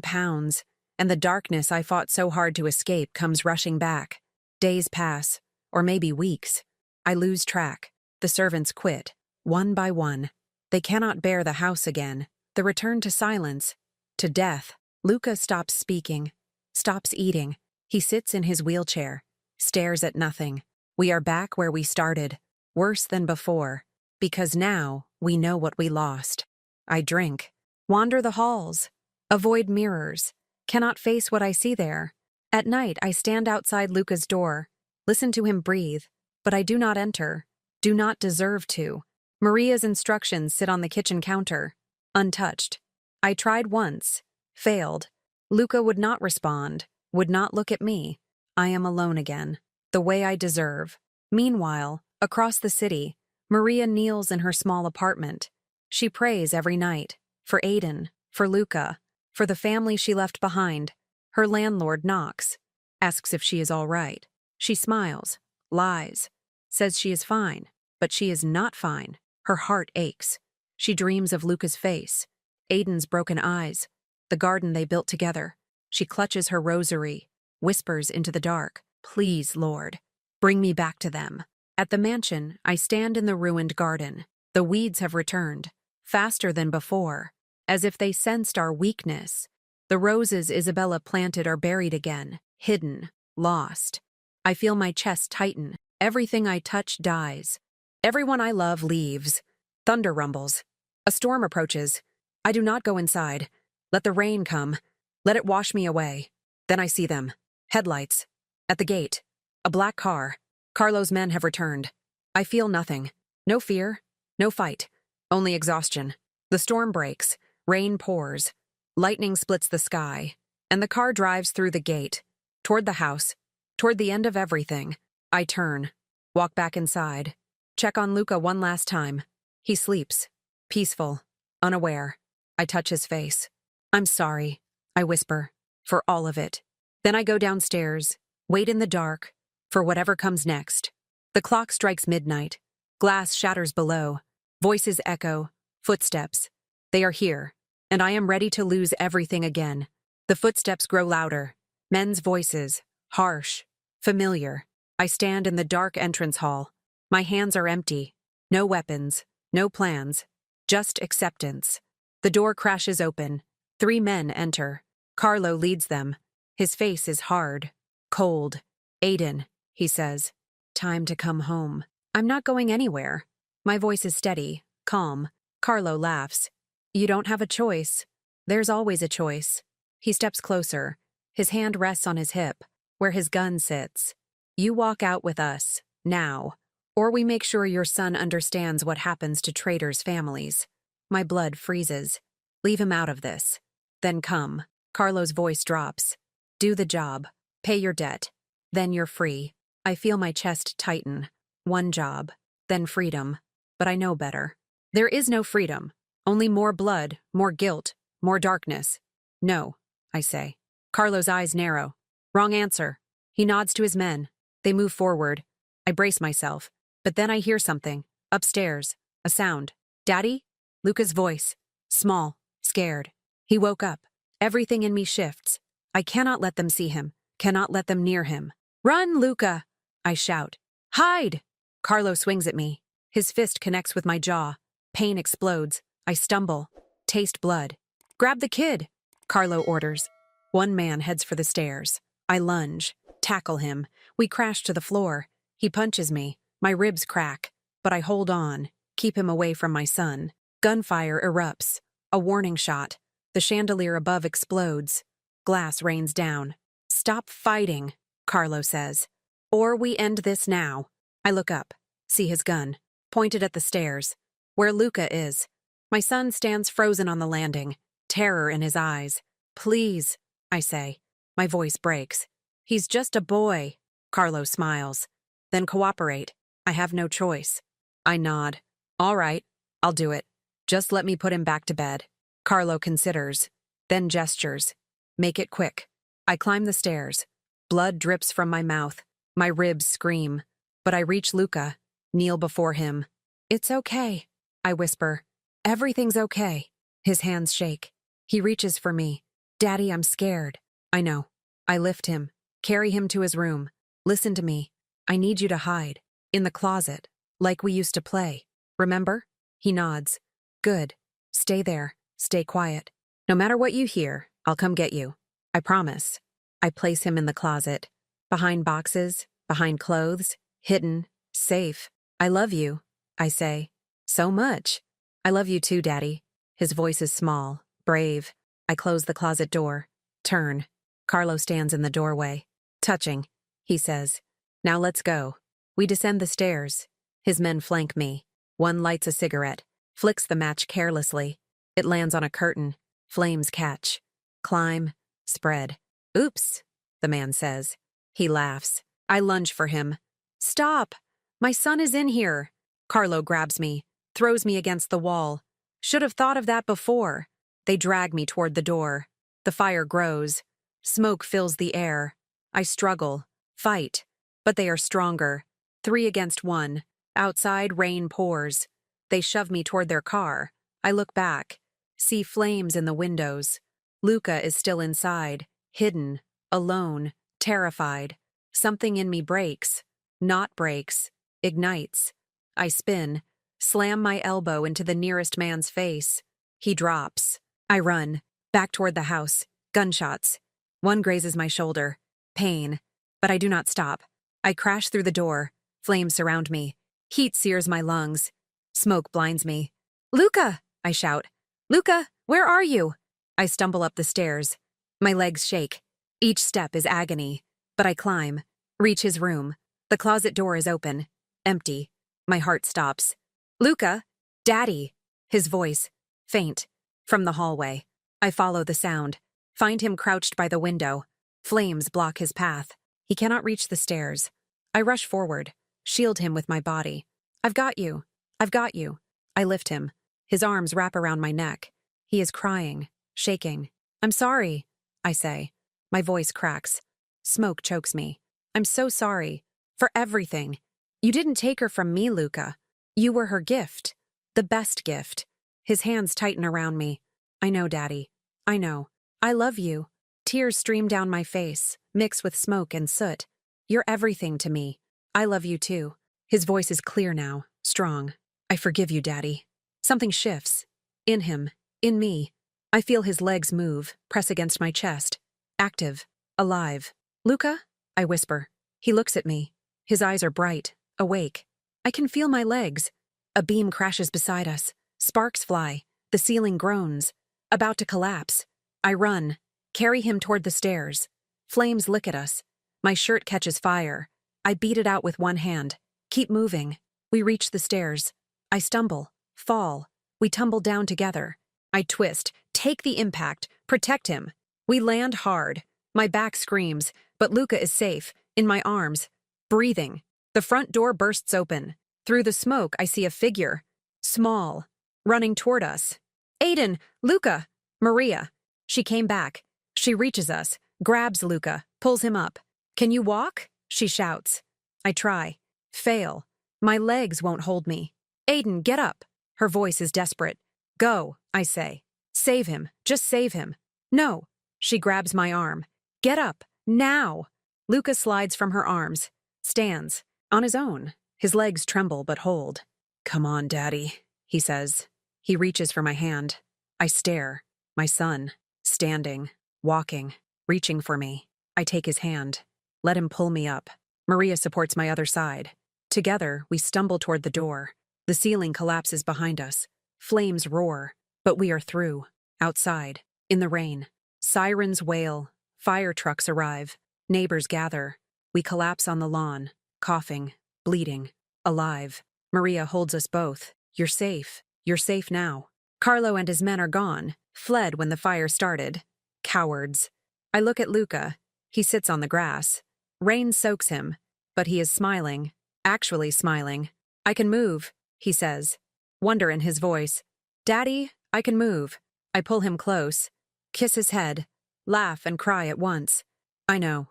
pounds. And the darkness I fought so hard to escape comes rushing back. Days pass, or maybe weeks. I lose track. The servants quit, one by one. They cannot bear the house again. The return to silence, to death. Luca stops speaking, stops eating. He sits in his wheelchair, stares at nothing. We are back where we started, worse than before, because now we know what we lost. I drink, wander the halls, avoid mirrors, cannot face what I see there. At night, I stand outside Luca's door, listen to him breathe, but I do not enter, do not deserve to. Maria's instructions sit on the kitchen counter, untouched. I tried once, failed. Luca would not respond, would not look at me. I am alone again, the way I deserve. Meanwhile, across the city, Maria kneels in her small apartment. She prays every night, for Aiden, for Luca, for the family she left behind. Her landlord knocks, asks if she is all right. She smiles, lies, says she is fine, but she is not fine. Her heart aches. She dreams of Luca's face, Aiden's broken eyes, the garden they built together. She clutches her rosary, whispers into the dark, "Please, Lord, bring me back to them." At the mansion, I stand in the ruined garden. The weeds have returned, faster than before, as if they sensed our weakness. The roses Isabella planted are buried again, hidden, lost. I feel my chest tighten. Everything I touch dies. Everyone I love leaves. Thunder rumbles. A storm approaches. I do not go inside. Let the rain come. Let it wash me away. Then I see them. Headlights. At the gate. A black car. Carlo's men have returned. I feel nothing. No fear. No fight. Only exhaustion. The storm breaks. Rain pours. Lightning splits the sky. And the car drives through the gate. Toward the house. Toward the end of everything. I turn. Walk back inside. Check on Luca one last time. He sleeps. Peaceful. Unaware. I touch his face. I'm sorry, I whisper, for all of it. Then I go downstairs, wait in the dark, for whatever comes next. The clock strikes midnight. Glass shatters below. Voices echo. Footsteps. They are here, and I am ready to lose everything again. The footsteps grow louder. Men's voices. Harsh. Familiar. I stand in the dark entrance hall. My hands are empty. No weapons, no plans, just acceptance. The door crashes open. 3 men enter. Carlo leads them. His face is hard, cold. Aiden, he says. Time to come home. I'm not going anywhere. My voice is steady, calm. Carlo laughs. You don't have a choice. There's always a choice. He steps closer. His hand rests on his hip, where his gun sits. You walk out with us, now. Or we make sure your son understands what happens to traitors' families. My blood freezes. Leave him out of this. Then come. Carlo's voice drops. Do the job. Pay your debt. Then you're free. I feel my chest tighten. One job. Then freedom. But I know better. There is no freedom. Only more blood, more guilt, more darkness. No, I say. Carlo's eyes narrow. Wrong answer. He nods to his men. They move forward. I brace myself. But then I hear something. Upstairs. A sound. Daddy? Luca's voice. Small. Scared. He woke up. Everything in me shifts. I cannot let them see him. Cannot let them near him. Run, Luca! I shout. Hide! Carlo swings at me. His fist connects with my jaw. Pain explodes. I stumble. Taste blood. Grab the kid! Carlo orders. One man heads for the stairs. I lunge. Tackle him. We crash to the floor. He punches me. My ribs crack. But I hold on. Keep him away from my son. Gunfire erupts. A warning shot. The chandelier above explodes. Glass rains down. Stop fighting, Carlo says. Or we end this now. I look up. See his gun. Pointed at the stairs. Where Luca is. My son stands frozen on the landing. Terror in his eyes. Please, I say. My voice breaks. He's just a boy. Carlo smiles. Then cooperate. I have no choice. I nod. All right, I'll do it. Just let me put him back to bed. Carlo considers. Then gestures. Make it quick. I climb the stairs. Blood drips from my mouth. My ribs scream. But I reach Luca. Kneel before him. It's okay, I whisper. Everything's okay. His hands shake. He reaches for me. Daddy, I'm scared. I know. I lift him. Carry him to his room. Listen to me. I need you to hide. In the closet. Like we used to play. Remember? He nods. Good. Stay there. Stay quiet. No matter what you hear, I'll come get you. I promise. I place him in the closet. Behind boxes, behind clothes, hidden, safe. I love you, I say. So much. I love you too, Daddy. His voice is small, brave. I close the closet door. Turn. Carlo stands in the doorway. Touching, he says. Now let's go. We descend the stairs. His men flank me. One lights a cigarette, flicks the match carelessly. It lands on a curtain. Flames catch. Climb. Spread. Oops, the man says. He laughs. I lunge for him. Stop! My son is in here. Carlo grabs me, throws me against the wall. Should have thought of that before. They drag me toward the door. The fire grows. Smoke fills the air. I struggle. Fight. But they are stronger. 3 against 1. Outside, rain pours. They shove me toward their car. I look back. See flames in the windows. Luca is still inside, hidden, alone, terrified. Something in me breaks. Not breaks. Ignites. I spin. Slam my elbow into the nearest man's face. He drops. I run. Back toward the house. Gunshots. One grazes my shoulder. Pain. But I do not stop. I crash through the door. Flames surround me. Heat sears my lungs. Smoke blinds me. Luca! I shout. Luca, where are you? I stumble up the stairs. My legs shake. Each step is agony. But I climb. Reach his room. The closet door is open. Empty. My heart stops. Luca! Daddy! His voice. Faint. From the hallway. I follow the sound. Find him crouched by the window. Flames block his path. He cannot reach the stairs. I rush forward. Shield him with my body. I've got you. I've got you. I lift him. His arms wrap around my neck. He is crying, shaking. I'm sorry, I say. My voice cracks. Smoke chokes me. I'm so sorry. For everything. You didn't take her from me, Luca. You were her gift. The best gift. His hands tighten around me. I know, Daddy. I know. I love you. Tears stream down my face, mix with smoke and soot. You're everything to me. I love you too. His voice is clear now, strong. I forgive you, Daddy. Something shifts. In him, in me. I feel his legs move, press against my chest. Active, alive. Luca? I whisper. He looks at me. His eyes are bright, awake. I can feel my legs. A beam crashes beside us. Sparks fly. The ceiling groans. About to collapse. I run, carry him toward the stairs. Flames lick at us. My shirt catches fire. I beat it out with one hand. Keep moving. We reach the stairs. I stumble, fall. We tumble down together. I twist, take the impact, protect him. We land hard. My back screams, but Luca is safe, in my arms, breathing. The front door bursts open. Through the smoke, I see a figure. Small, running toward us. Aiden! Luca! Maria. She came back. She reaches us, grabs Luca, pulls him up. Can you walk? She shouts. I try. Fail. My legs won't hold me. Aiden, get up. Her voice is desperate. Go, I say. Save him. Just save him. No. She grabs my arm. Get up. Now. Luca slides from her arms. Stands. On his own. His legs tremble but hold. Come on, Daddy, he says. He reaches for my hand. I stare. My son. Standing. Walking. Reaching for me. I take his hand. Let him pull me up. Maria supports my other side. Together, we stumble toward the door. The ceiling collapses behind us. Flames roar. But we are through. Outside. In the rain. Sirens wail. Fire trucks arrive. Neighbors gather. We collapse on the lawn. Coughing. Bleeding. Alive. Maria holds us both. You're safe. You're safe now. Carlo and his men are gone. Fled when the fire started. Cowards. I look at Luca. He sits on the grass. Rain soaks him. But he is smiling. Actually smiling. I can move, he says. Wonder in his voice. Daddy, I can move. I pull him close. Kiss his head. Laugh and cry at once. I know,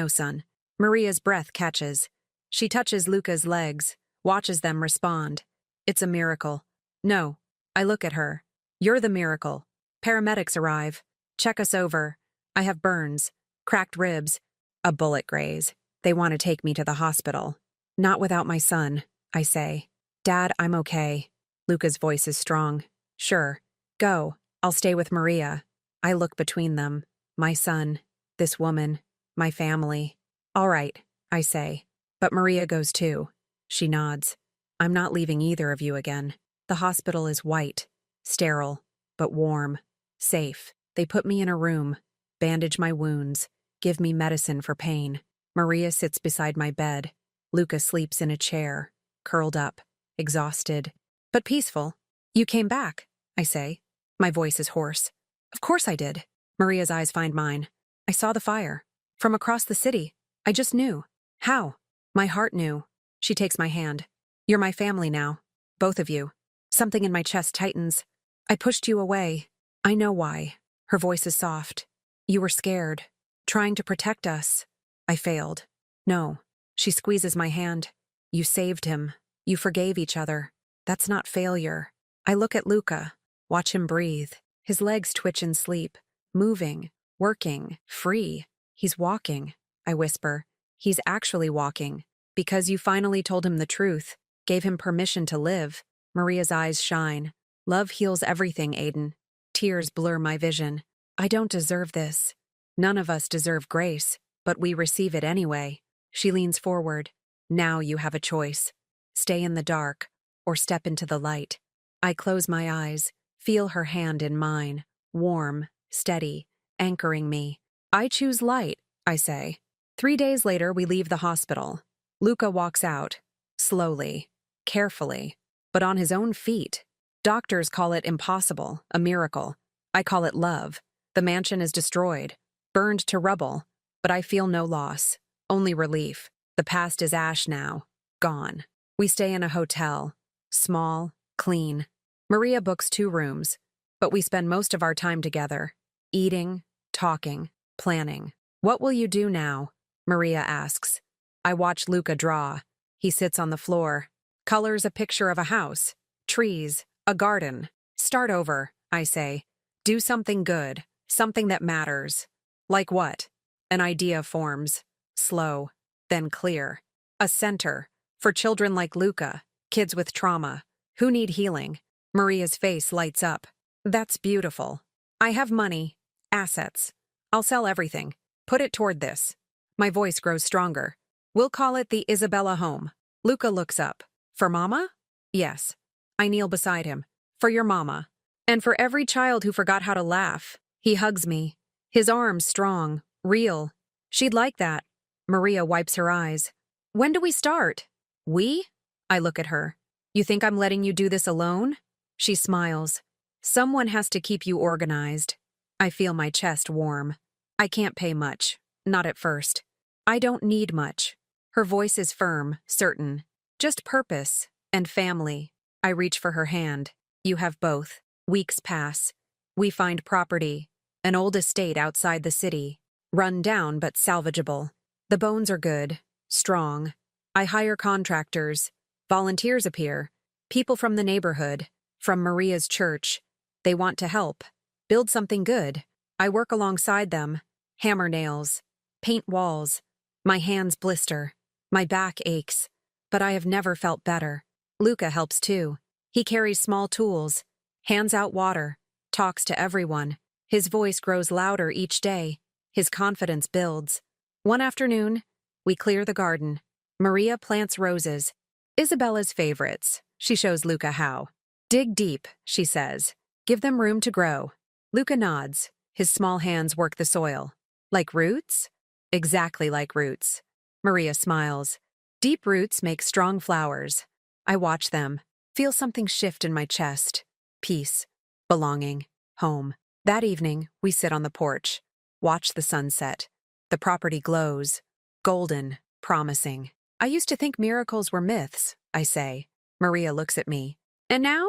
son. Maria's breath catches. She touches Luca's legs, watches them respond. It's a miracle. No, I look at her. You're the miracle. Paramedics arrive. Check us over. I have burns, cracked ribs, a bullet graze. They want to take me to the hospital. Not without my son, I say. Dad, I'm okay. Luca's voice is strong. Sure. Go. I'll stay with Maria. I look between them. My son. This woman. My family. All right, I say. But Maria goes too. She nods. I'm not leaving either of you again. The hospital is white. Sterile. But warm. Safe. They put me in a room. Bandage my wounds. Give me medicine for pain. Maria sits beside my bed. Luca sleeps in a chair. Curled up. Exhausted. But peaceful. You came back, I say. My voice is hoarse. Of course I did. Maria's eyes find mine. I saw the fire. From across the city. I just knew. How? My heart knew. She takes my hand. You're my family now. Both of you. Something in my chest tightens. I pushed you away. I know why. Her voice is soft. You were scared. Trying to protect us. I failed. No. She squeezes my hand. You saved him. You forgave each other. That's not failure. I look at Luca. Watch him breathe. His legs twitch in sleep. Moving. Working. Free. He's walking. I whisper. He's actually walking. Because you finally told him the truth. Gave him permission to live. Maria's eyes shine. Love heals everything, Aiden. Tears blur my vision. I don't deserve this. None of us deserve grace, but we receive it anyway. She leans forward. Now you have a choice. Stay in the dark, or step into the light. I close my eyes, feel her hand in mine, warm, steady, anchoring me. I choose light, I say. 3 days later, we leave the hospital. Luca walks out, slowly, carefully, but on his own feet. Doctors call it impossible, a miracle. I call it love. The mansion is destroyed, burned to rubble, but I feel no loss, only relief. The past is ash now, gone. We stay in a hotel, small, clean. Maria books 2 rooms, but we spend most of our time together, eating, talking, planning. What will you do now? Maria asks. I watch Luca draw. He sits on the floor, colors a picture of a house, trees, a garden. Start over, I say. Do something good, something that matters. Like what? An idea forms, slow, then clear. A center. For children like Luca, kids with trauma, who need healing. Maria's face lights up. That's beautiful. I have money. Assets. I'll sell everything. Put it toward this. My voice grows stronger. We'll call it the Isabella home. Luca looks up. For Mama? Yes. I kneel beside him. For your mama. And for every child who forgot how to laugh. He hugs me. His arms strong, real. She'd like that. Maria wipes her eyes. When do we start? We? I look at her. You think I'm letting you do this alone? She smiles. Someone has to keep you organized. I feel my chest warm. I can't pay much. Not at first. I don't need much. Her voice is firm, certain. Just purpose and family. I reach for her hand. You have both. Weeks pass. We find property. An old estate outside the city. Run down but salvageable. The bones are good. Strong. I hire contractors. Volunteers appear. People from the neighborhood. From Maria's church. They want to help. Build something good. I work alongside them. Hammer nails. Paint walls. My hands blister. My back aches. But I have never felt better. Luca helps too. He carries small tools. Hands out water. Talks to everyone. His voice grows louder each day. His confidence builds. One afternoon, we clear the garden. Maria plants roses. Isabella's favorites. She shows Luca how. Dig deep, she says. Give them room to grow. Luca nods. His small hands work the soil. Like roots? Exactly like roots. Maria smiles. Deep roots make strong flowers. I watch them. Feel something shift in my chest. Peace. Belonging. Home. That evening, we sit on the porch. Watch the sunset. The property glows. Golden. Promising. I used to think miracles were myths, I say. Maria looks at me. And now?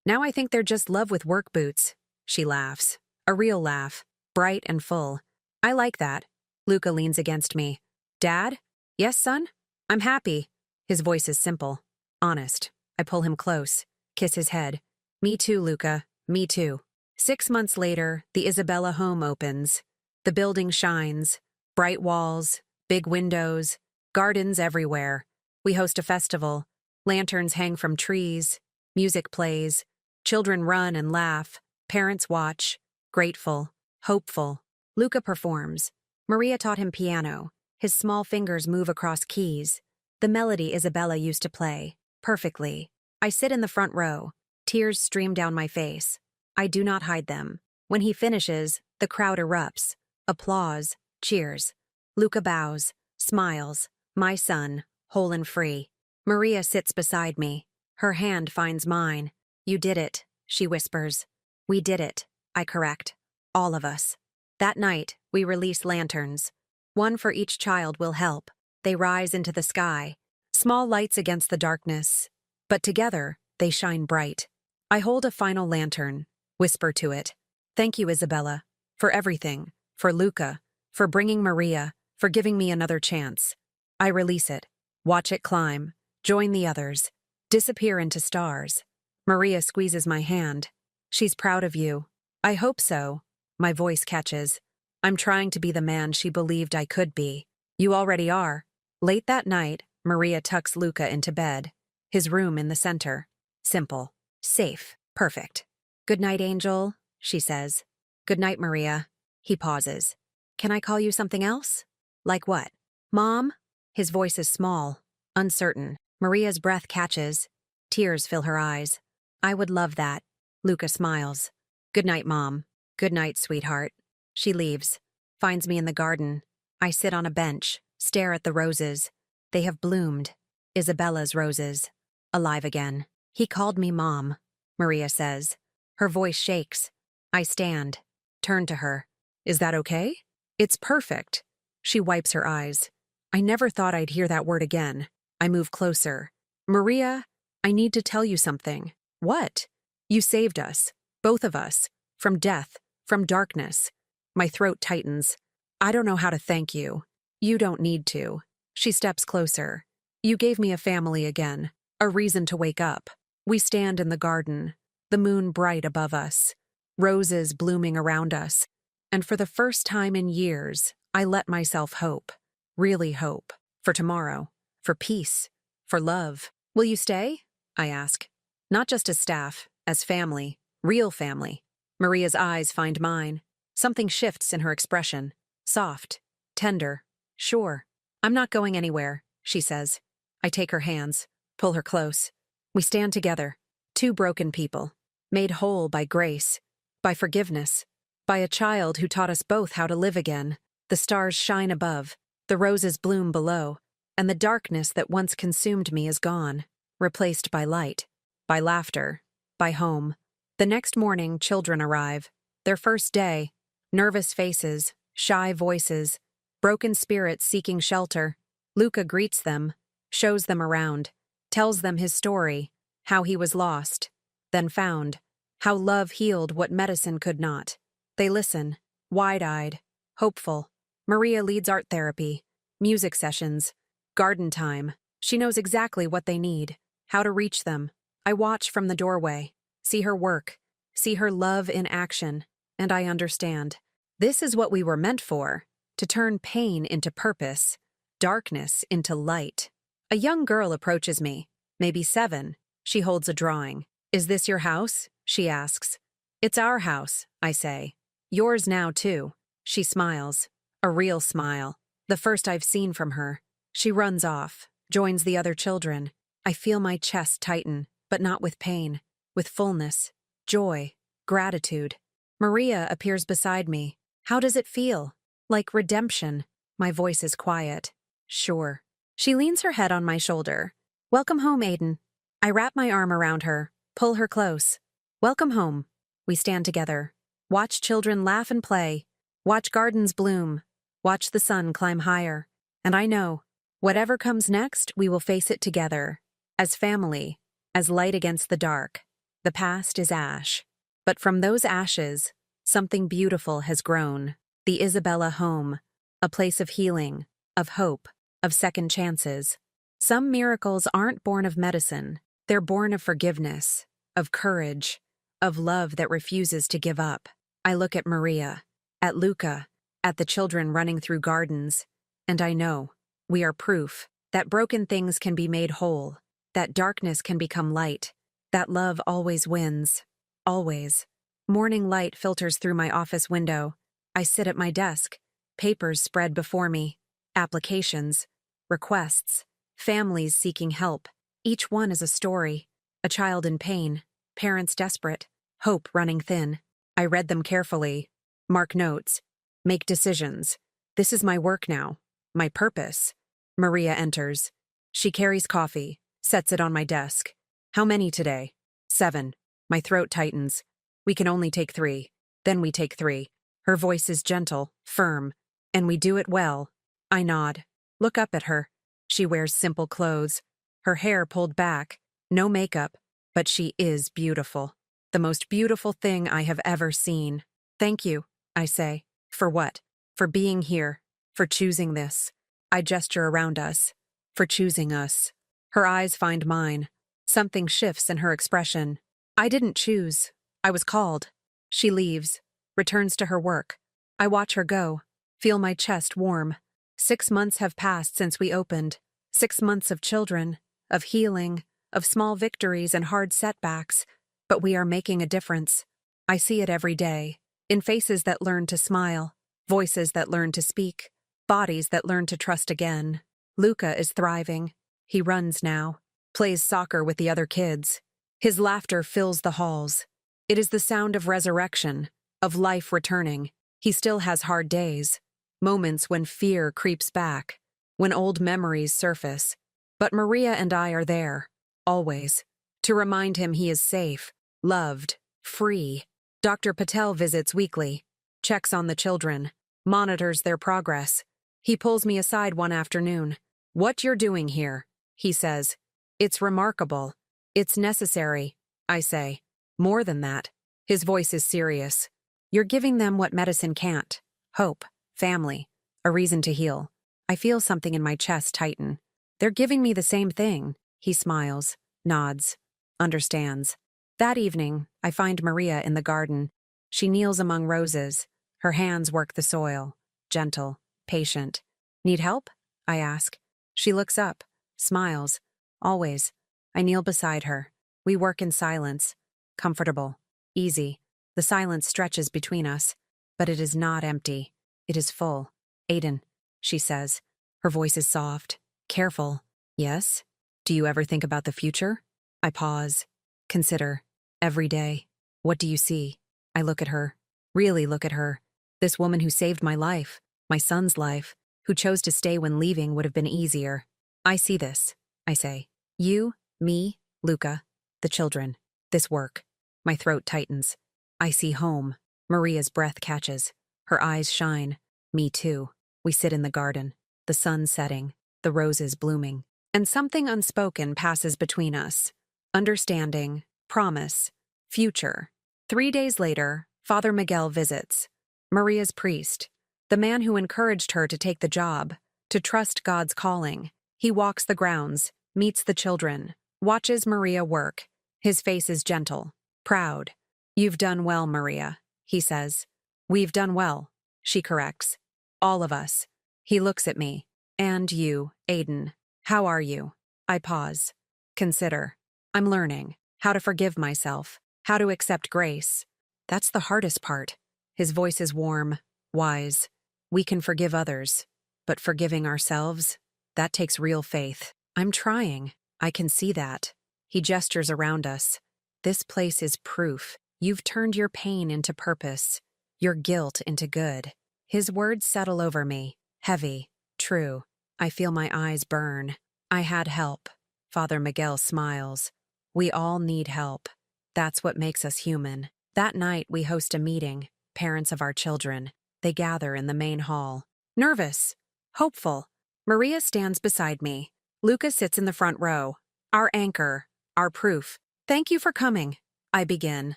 Now I think they're just love with work boots. She laughs. A real laugh. Bright and full. I like that. Luca leans against me. Dad? Yes, son? I'm happy. His voice is simple. Honest. I pull him close. Kiss his head. Me too, Luca. Me too. 6 months later, the Isabella home opens. The building shines. Bright walls. Big windows. Gardens everywhere. We host a festival. Lanterns hang from trees. Music plays. Children run and laugh. Parents watch. Grateful. Hopeful. Luca performs. Maria taught him piano. His small fingers move across keys. The melody Isabella used to play. Perfectly. I sit in the front row. Tears stream down my face. I do not hide them. When he finishes, the crowd erupts. Applause. Cheers. Luca bows. Smiles. My son, whole and free. Maria sits beside me. Her hand finds mine. You did it, she whispers. We did it, I correct. All of us. That night, we release lanterns. One for each child will help. They rise into the sky. Small lights against the darkness. But together, they shine bright. I hold a final lantern. Whisper to it. Thank you, Isabella. For everything. For Luca. For bringing Maria. For giving me another chance. I release it. Watch it climb. Join the others. Disappear into stars. Maria squeezes my hand. She's proud of you. I hope so. My voice catches. I'm trying to be the man she believed I could be. You already are. Late that night, Maria tucks Luca into bed. His room in the center. Simple. Safe. Perfect. Good night, Angel, she says. Good night, Maria. He pauses. Can I call you something else? Like what? Mom? His voice is small, uncertain. Maria's breath catches. Tears fill her eyes. I would love that. Luca smiles. Good night, Mom. Good night, sweetheart. She leaves. Finds me in the garden. I sit on a bench, stare at the roses. They have bloomed. Isabella's roses. Alive again. He called me Mom, Maria says. Her voice shakes. I stand. Turn to her. Is that okay? It's perfect. She wipes her eyes. I never thought I'd hear that word again. I move closer. Maria, I need to tell you something. What? You saved us. Both of us. From death. From darkness. My throat tightens. I don't know how to thank you. You don't need to. She steps closer. You gave me a family again. A reason to wake up. We stand in the garden. The moon bright above us. Roses blooming around us. And for the first time in years, I let myself hope. Really hope. For tomorrow. for peace, for love. Will you stay? I ask. Not just as staff, as family, real family. Maria's eyes find mine. Something shifts in her expression. Soft, tender, sure. I'm not going anywhere, she says. I take her hands, pull her close. We stand together, two broken people, made whole by grace, by forgiveness, by a child who taught us both how to live again. The stars shine above, the roses bloom below, and the darkness that once consumed me is gone, replaced by light, by laughter, by home. The next morning, children arrive. Their first day, nervous faces, shy voices, broken spirits seeking shelter. Luca greets them, shows them around, tells them his story, how he was lost, then found, how love healed what medicine could not. They listen, wide-eyed, hopeful. Maria leads art therapy, music sessions, garden time. She knows exactly what they need, how to reach them. I watch from the doorway, see her work, see her love in action, and I understand. This is what we were meant for, to turn pain into purpose, darkness into light. A young girl approaches me, maybe 7. She holds a drawing. Is this your house? She asks. It's our house, I say. Yours now, too. She smiles. A real smile. The first I've seen from her. She runs off, joins the other children. I feel my chest tighten, but not with pain, with fullness, joy, gratitude. Maria appears beside me. How does it feel? Like redemption. My voice is quiet. Sure. She leans her head on my shoulder. Welcome home, Aiden. I wrap my arm around her, pull her close. Welcome home. We stand together. Watch children laugh and play. Watch gardens bloom. Watch the sun climb higher. And I know, whatever comes next, we will face it together. As family, as light against the dark. The past is ash. But from those ashes, something beautiful has grown. The Isabella home. A place of healing, of hope, of second chances. Some miracles aren't born of medicine. They're born of forgiveness, of courage, of love that refuses to give up. I look at Maria, at Luca, at the children running through gardens, and I know, we are proof that broken things can be made whole, that darkness can become light, that love always wins. Always. Morning light filters through my office window. I sit at my desk, papers spread before me, applications, requests, families seeking help. Each one is a story, a child in pain, parents desperate, hope running thin. I read them carefully, mark notes, make decisions. This is my work now, my purpose. Maria enters. She carries coffee, sets it on my desk. How many today? 7. My throat tightens. We can only take 3. Then we take 3. Her voice is gentle, firm, and we do it well. I nod, look up at her. She wears simple clothes, her hair pulled back, no makeup, but she is beautiful. The most beautiful thing I have ever seen. Thank you, I say. For what? For being here, for choosing this. I gesture around us. For choosing us. Her eyes find mine. Something shifts in her expression. I didn't choose. I was called. She leaves, returns to her work. I watch her go, feel my chest warm. 6 months have passed since we opened. 6 months of children, of healing, of small victories and hard setbacks. But we are making a difference. I see it every day, in faces that learn to smile, voices that learn to speak, bodies that learn to trust again. Luca is thriving. He runs now, plays soccer with the other kids. His laughter fills the halls. It is the sound of resurrection, of life returning. He still has hard days, moments when fear creeps back, when old memories surface. But Maria and I are there, always, to remind him he is safe, loved, free. Dr. Patel visits weekly, checks on the children, monitors their progress. He pulls me aside one afternoon. What you're doing here, he says. It's remarkable. It's necessary, I say. More than that. His voice is serious. You're giving them what medicine can't. Hope, family, a reason to heal. I feel something in my chest tighten. They're giving me the same thing. He smiles, nods, understands. That evening, I find Maria in the garden. She kneels among roses. Her hands work the soil. Gentle, patient. Need help? I ask. She looks up, smiles. Always. I kneel beside her. We work in silence. Comfortable. Easy. The silence stretches between us. But it is not empty. It is full. Aiden, she says. Her voice is soft. Careful. Yes? Do you ever think about the future? I pause. Consider. Every day. What do you see? I look at her. Really look at her. This woman who saved my life. My son's life. Who chose to stay when leaving would have been easier. I see this, I say. You, me, Luca, the children. This work. My throat tightens. I see home. Maria's breath catches. Her eyes shine. Me too. We sit in the garden. The sun setting. The roses blooming. And something unspoken passes between us. Understanding. Promise. Future. 3 days later, Father Miguel visits. Maria's priest. The man who encouraged her to take the job. To trust God's calling. He walks the grounds. Meets the children. Watches Maria work. His face is gentle. Proud. You've done well, Maria, he says. We've done well, she corrects. All of us. He looks at me. And you, Aiden. How are you? I pause. Consider. I'm learning. How to forgive myself. How to accept grace. That's the hardest part. His voice is warm, wise. We can forgive others. But forgiving ourselves? That takes real faith. I'm trying. I can see that. He gestures around us. This place is proof. You've turned your pain into purpose. Your guilt into good. His words settle over me. Heavy. True. I feel my eyes burn. I had help. Father Miguel smiles. We all need help. That's what makes us human. That night we host a meeting. Parents of our children. They gather in the main hall. Nervous. Hopeful. Maria stands beside me. Luca sits in the front row. Our anchor. Our proof. Thank you for coming. I begin.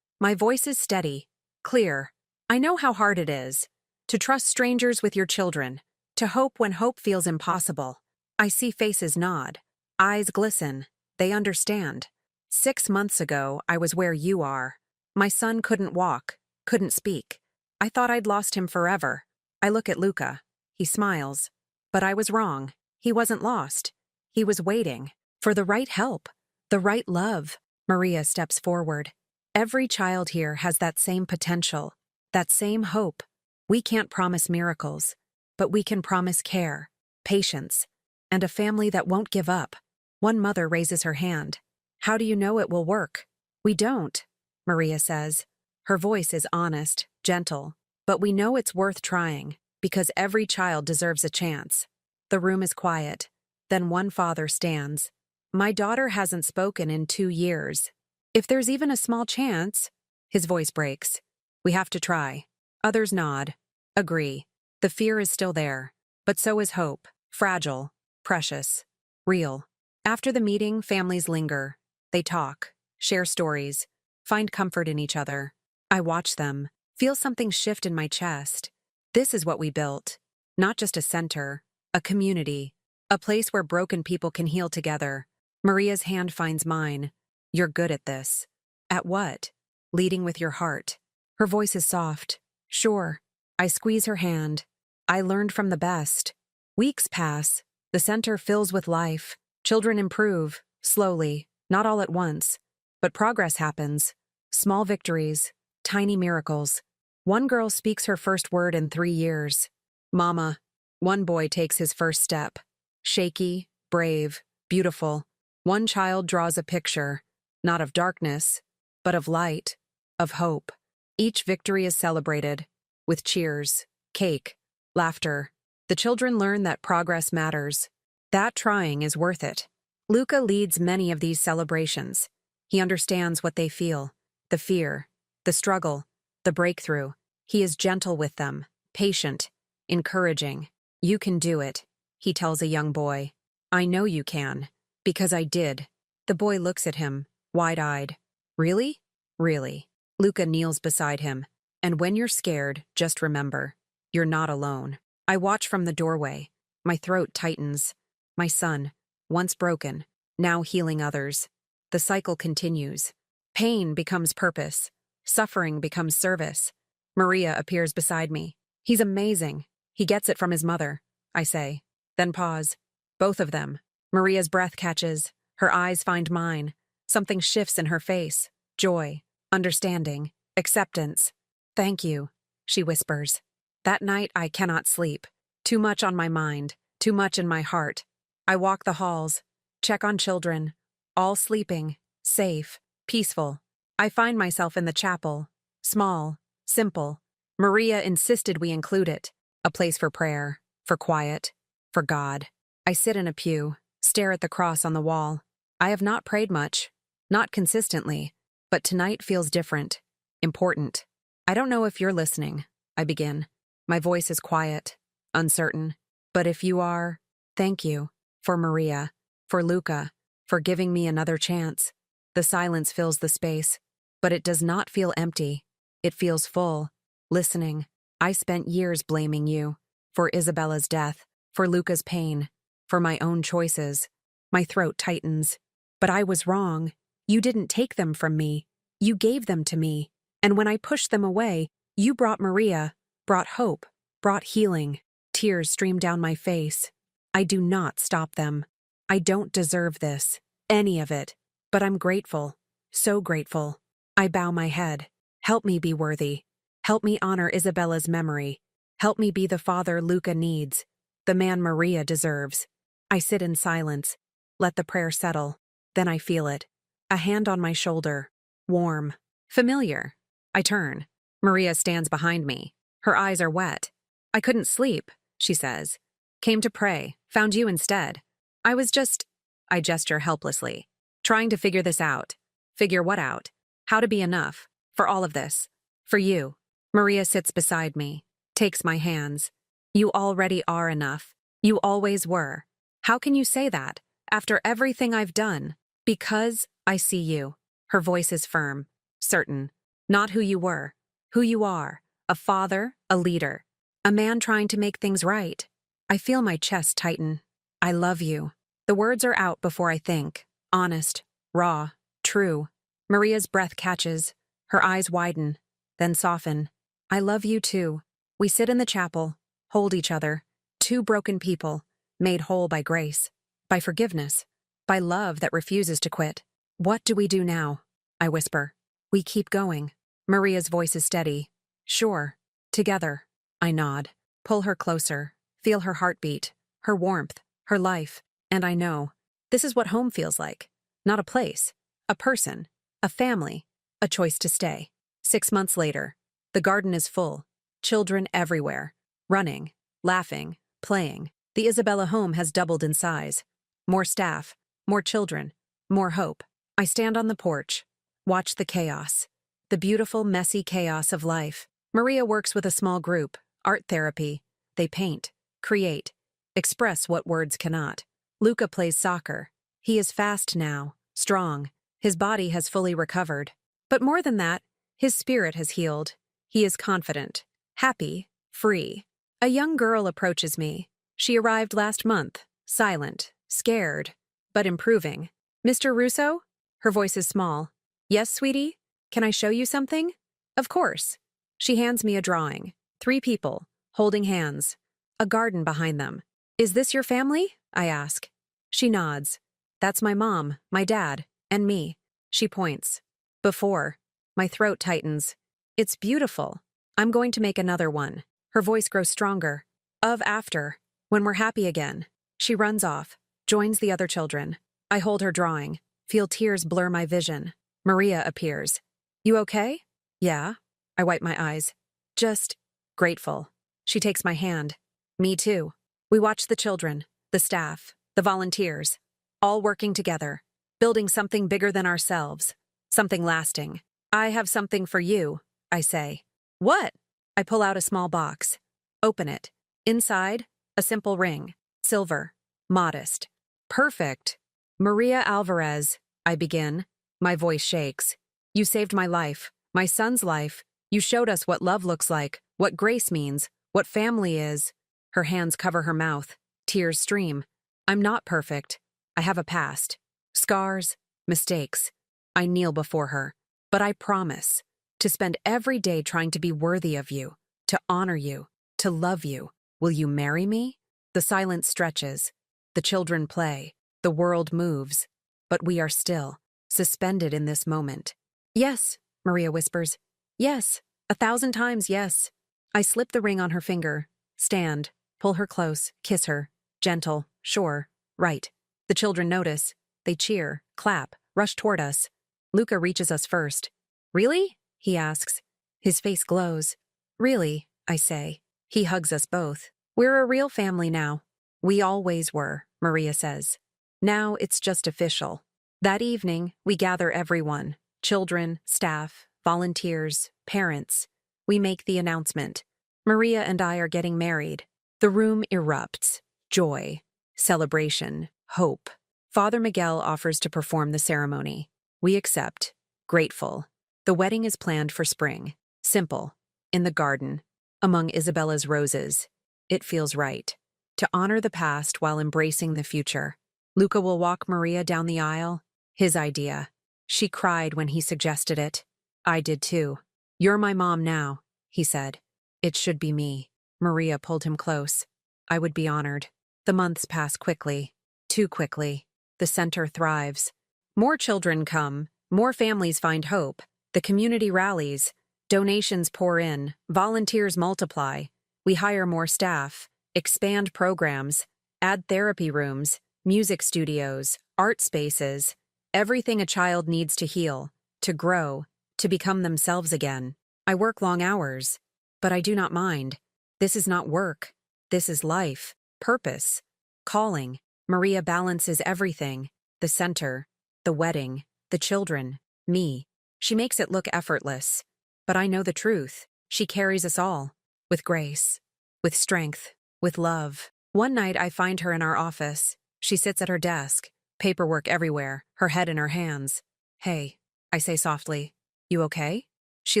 My voice is steady. Clear. I know how hard it is. To trust strangers with your children. To hope when hope feels impossible. I see faces nod. Eyes glisten. They understand. 6 months ago, I was where you are. My son couldn't walk. Couldn't speak. I thought I'd lost him forever. I look at Luca. He smiles. But I was wrong. He wasn't lost. He was waiting. For the right help. The right love. Maria steps forward. Every child here has that same potential. That same hope. We can't promise miracles. But we can promise care. Patience. And a family that won't give up. One mother raises her hand. How do you know it will work? We don't, Maria says. Her voice is honest, gentle. But we know it's worth trying. Because every child deserves a chance. The room is quiet. Then one father stands. My daughter hasn't spoken in 2 years. If there's even a small chance, his voice breaks. We have to try. Others nod. Agree. The fear is still there. But so is hope. Fragile. Precious. Real. After the meeting, families linger. They talk. Share stories. Find comfort in each other. I watch them. Feel something shift in my chest. This is what we built. Not just a center. A community. A place where broken people can heal together. Maria's hand finds mine. You're good at this. At what? Leading with your heart. Her voice is soft. Sure. I squeeze her hand. I learned from the best. Weeks pass. The center fills with life. Children improve. Slowly. Not all at once. But progress happens. Small victories. Tiny miracles. One girl speaks her first word in 3 years. Mama. One boy takes his first step. Shaky, brave, beautiful. One child draws a picture, not of darkness, but of light, of hope. Each victory is celebrated, with cheers, cake, laughter. The children learn that progress matters. That trying is worth it. Luca leads many of these celebrations. He understands what they feel, the fear, the struggle, the breakthrough. He is gentle with them, patient, encouraging. You can do it, he tells a young boy. I know you can, because I did. The boy looks at him, wide-eyed. Really? Really. Luca kneels beside him. And when you're scared, just remember, you're not alone. I watch from the doorway. My throat tightens. My son, once broken, now healing others. The cycle continues. Pain becomes purpose. Suffering becomes service. Maria appears beside me. He's amazing. He gets it from his mother, I say. Then pause. Both of them. Maria's breath catches. Her eyes find mine. Something shifts in her face. Joy, understanding, acceptance. Thank you, she whispers. That night I cannot sleep. Too much on my mind, too much in my heart. I walk the halls, check on children, all sleeping, safe, peaceful. I find myself in the chapel, small, simple. Maria insisted we include it, a place for prayer, for quiet, for God. I sit in a pew, stare at the cross on the wall. I have not prayed much, not consistently, but tonight feels different, important. I don't know if you're listening, I begin. My voice is quiet, uncertain. But if you are, thank you, for Maria, for Luca, for giving me another chance. The silence fills the space, but it does not feel empty. It feels full. Listening, I spent years blaming you, for Isabella's death, for Luca's pain, for my own choices. My throat tightens. But I was wrong. You didn't take them from me. You gave them to me. And when I pushed them away, you brought Maria, brought hope, brought healing. Tears stream down my face. I do not stop them. I don't deserve this, any of it. But I'm grateful, so grateful. I bow my head. Help me be worthy. Help me honor Isabella's memory. Help me be the father Luca needs, the man Maria deserves. I sit in silence. Let the prayer settle. Then I feel it. A hand on my shoulder. Warm. Familiar. I turn. Maria stands behind me. Her eyes are wet. I couldn't sleep, she says. Came to pray. Found you instead. I gesture helplessly. Trying to figure this out. Figure what out? How to be enough. For all of this. For you. Maria sits beside me. Takes my hands. You already are enough. You always were. How can you say that? After everything I've done. Because I see you. Her voice is firm. Certain. Not who you were. Who you are. A father, a leader. A man trying to make things right. I feel my chest tighten. I love you. The words are out before I think. Honest. Raw. True. Maria's breath catches. Her eyes widen. Then soften. I love you too. We sit in the chapel. Hold each other. Two broken people. Made whole by grace. By forgiveness. By love that refuses to quit. What do we do now? I whisper. We keep going. Maria's voice is steady. Sure. Together. I nod. Pull her closer. Feel her heartbeat. Her warmth. Her life. And I know. This is what home feels like. Not a place. A person. A family. A choice to stay. 6 months later. The garden is full. Children everywhere. Running. Laughing. Playing. The Isabella home has doubled in size. More staff. More children. More hope. I stand on the porch. Watch the chaos. The beautiful, messy chaos of life. Maria works with a small group. Art therapy. They paint. Create. Express what words cannot. Luca plays soccer. He is fast now. Strong. His body has fully recovered. But more than that, his spirit has healed. He is confident. Happy. Free. A young girl approaches me. She arrived last month. Silent. Scared. But improving. Mr. Russo? Her voice is small. Yes, sweetie? Can I show you something? Of course. She hands me a drawing. 3 people. Holding hands. A garden behind them. Is this your family? I ask. She nods. That's my mom, my dad, and me. She points. Before. My throat tightens. It's beautiful. I'm going to make another one. Her voice grows stronger. Of after. When we're happy again. She runs off. Joins the other children. I hold her drawing. Feel tears blur my vision. Maria appears. You okay? Yeah. I wipe my eyes. Just grateful. She takes my hand. Me too. We watch the children, the staff, the volunteers, all working together, building something bigger than ourselves, something lasting. I have something for you, I say. What? I pull out a small box. Open it. Inside, a simple ring. Silver. Modest. Perfect. Maria Alvarez, I begin. My voice shakes. You saved my life, my son's life. You showed us what love looks like, what grace means, what family is. Her hands cover her mouth. Tears stream. I'm not perfect. I have a past. Scars, mistakes. I kneel before her. But I promise to spend every day trying to be worthy of you, to honor you, to love you. Will you marry me? The silence stretches. The children play. The world moves, but we are still, suspended in this moment. Yes, Maria whispers. Yes, 1,000 times yes. I slip the ring on her finger, stand, pull her close, kiss her. Gentle, sure, right. The children notice. They cheer, clap, rush toward us. Luca reaches us first. Really? He asks. His face glows. Really, I say. He hugs us both. We're a real family now. We always were, Maria says. Now it's just official. That evening, we gather everyone. Children, staff, volunteers, parents. We make the announcement. Maria and I are getting married. The room erupts. Joy, celebration, hope. Father Miguel offers to perform the ceremony. We accept, grateful. The wedding is planned for spring. Simple. In the garden. Among Isabella's roses. It feels right. To honor the past while embracing the future. Luca will walk Maria down the aisle. His idea. She cried when he suggested it. I did too. You're my mom now, he said. It should be me. Maria pulled him close. I would be honored. The months pass quickly. Too quickly. The center thrives. More children come. More families find hope. The community rallies. Donations pour in. Volunteers multiply. We hire more staff. Expand programs. Add therapy rooms. Music studios. Art spaces. Everything a child needs to heal. To grow. To become themselves again. I work long hours. But I do not mind. This is not work. This is life. Purpose. Calling. Maria balances everything. The center. The wedding. The children. Me. She makes it look effortless. But I know the truth. She carries us all. With grace. With strength. With love. One night I find her in our office. She sits at her desk. Paperwork everywhere. Her head in her hands. Hey, I say softly. You okay? She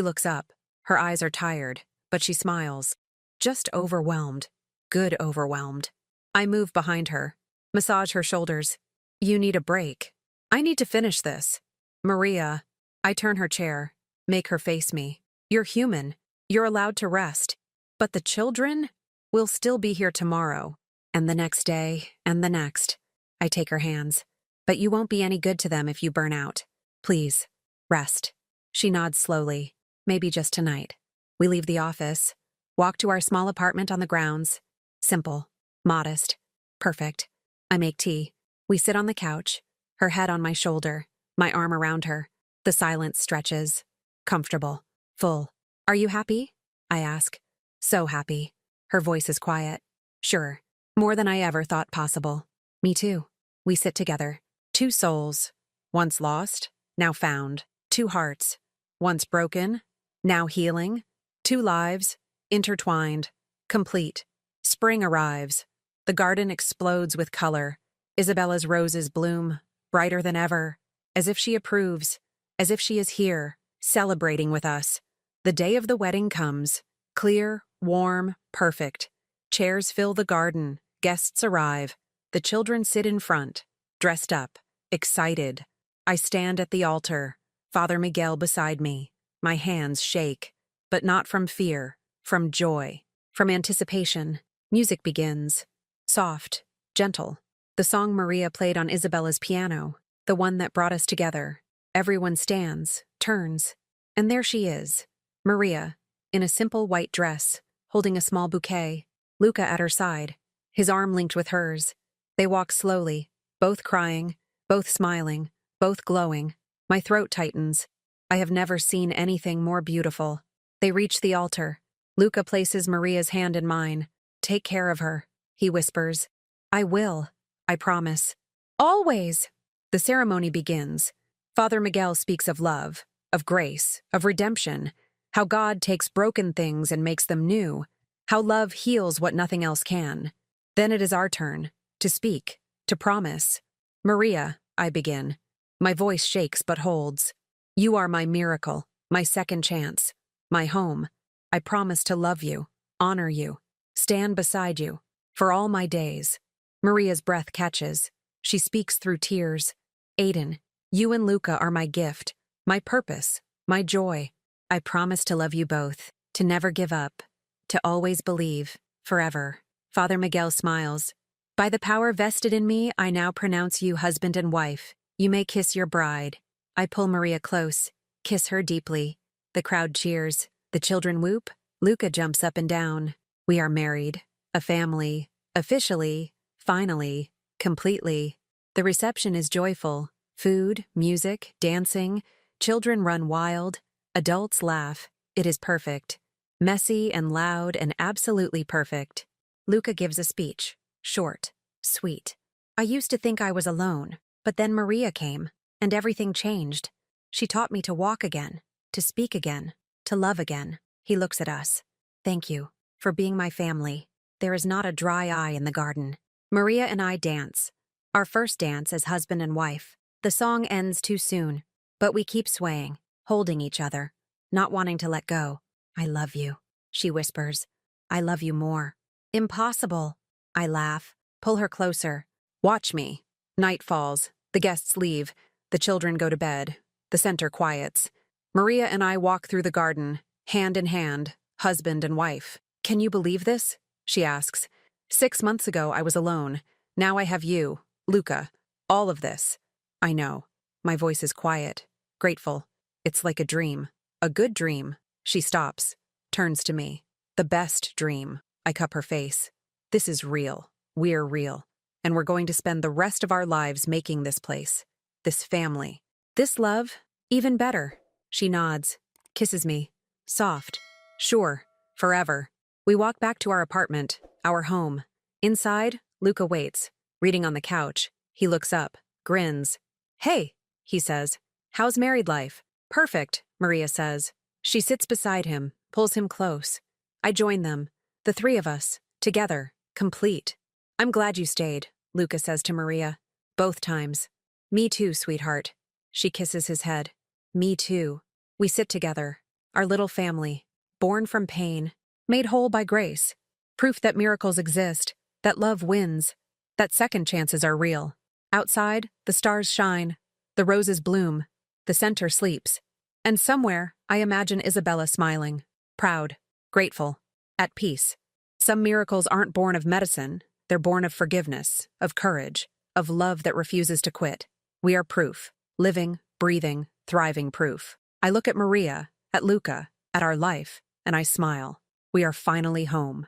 looks up. Her eyes are tired, but she smiles. Just overwhelmed. Good overwhelmed. I move behind her. Massage her shoulders. You need a break. I need to finish this. Maria. I turn her chair. Make her face me. You're human. You're allowed to rest. But the children will still be here tomorrow. And the next day, and the next. I take her hands. But you won't be any good to them if you burn out. Please. Rest. She nods slowly. Maybe just tonight. We leave the office. Walk to our small apartment on the grounds. Simple. Modest. Perfect. I make tea. We sit on the couch. Her head on my shoulder. My arm around her. The silence stretches. Comfortable. Full. Are you happy? I ask. So happy. Her voice is quiet. Sure. More than I ever thought possible. Me too. We sit together. Two souls. Once lost, now found. Two hearts. Once broken, now healing. Two lives. Intertwined. Complete. Spring arrives. The garden explodes with color. Isabella's roses bloom, brighter than ever. As if she approves. As if she is here, celebrating with us. The day of the wedding comes. Clear, warm, perfect. Chairs fill the garden. Guests arrive. The children sit in front, dressed up, excited. I stand at the altar, Father Miguel beside me. My hands shake, but not from fear, from joy, from anticipation. Music begins. Soft, gentle. The song Maria played on Isabella's piano, the one that brought us together. Everyone stands, turns, and there she is, Maria, in a simple white dress, holding a small bouquet, Luca at her side, his arm linked with hers. They walk slowly, both crying, both smiling, both glowing. My throat tightens. I have never seen anything more beautiful. They reach the altar. Luca places Maria's hand in mine. Take care of her, he whispers. I will, I promise. Always! The ceremony begins. Father Miguel speaks of love, of grace, of redemption, how God takes broken things and makes them new, how love heals what nothing else can. Then it is our turn, to speak, to promise. Maria, I begin. My voice shakes but holds. You are my miracle, my second chance, my home. I promise to love you, honor you, stand beside you, for all my days. Maria's breath catches. She speaks through tears. Aiden, you and Luca are my gift, my purpose, my joy. I promise to love you both, to never give up, to always believe, forever. Father Miguel smiles. By the power vested in me, I now pronounce you husband and wife. You may kiss your bride. I pull Maria close, kiss her deeply. The crowd cheers. The children whoop. Luca jumps up and down. We are married. A family. Officially. Finally. Completely. The reception is joyful. Food, music, dancing. Children run wild. Adults laugh. It is perfect. Messy and loud and absolutely perfect. Luca gives a speech. Short. Sweet. I used to think I was alone, but then Maria came, and everything changed. She taught me to walk again, to speak again, to love again. He looks at us. Thank you for being my family. There is not a dry eye in the garden. Maria and I dance. Our first dance as husband and wife. The song ends too soon, but we keep swaying, holding each other, not wanting to let go. I love you, she whispers. I love you more. Impossible. I laugh, pull her closer. Watch me. Night falls. The guests leave. The children go to bed. The center quiets. Maria and I walk through the garden, hand in hand, husband and wife. Can you believe this? She asks. 6 months ago, I was alone. Now I have you, Luca. All of this. I know. My voice is quiet, grateful. It's like a dream. A good dream. She stops, turns to me. The best dream. I cup her face. This is real. We're real. And we're going to spend the rest of our lives making this place. This family. This love, even better. She nods, kisses me. Soft. Sure. Forever. We walk back to our apartment, our home. Inside, Luca waits, reading on the couch. He looks up, grins. Hey, he says. How's married life? Perfect, Maria says. She sits beside him, pulls him close. I join them. The three of us, together, complete. I'm glad you stayed, Luca says to Maria. Both times. Me too, sweetheart. She kisses his head. Me too. We sit together. Our little family. Born from pain. Made whole by grace. Proof that miracles exist. That love wins. That second chances are real. Outside, the stars shine. The roses bloom. The center sleeps. And somewhere, I imagine Isabella smiling. Proud. Grateful. At peace. Some miracles aren't born of medicine. They're born of forgiveness, of courage, of love that refuses to quit. We are proof. Living, breathing, thriving proof. I look at Maria, at Luca, at our life, and I smile. We are finally home.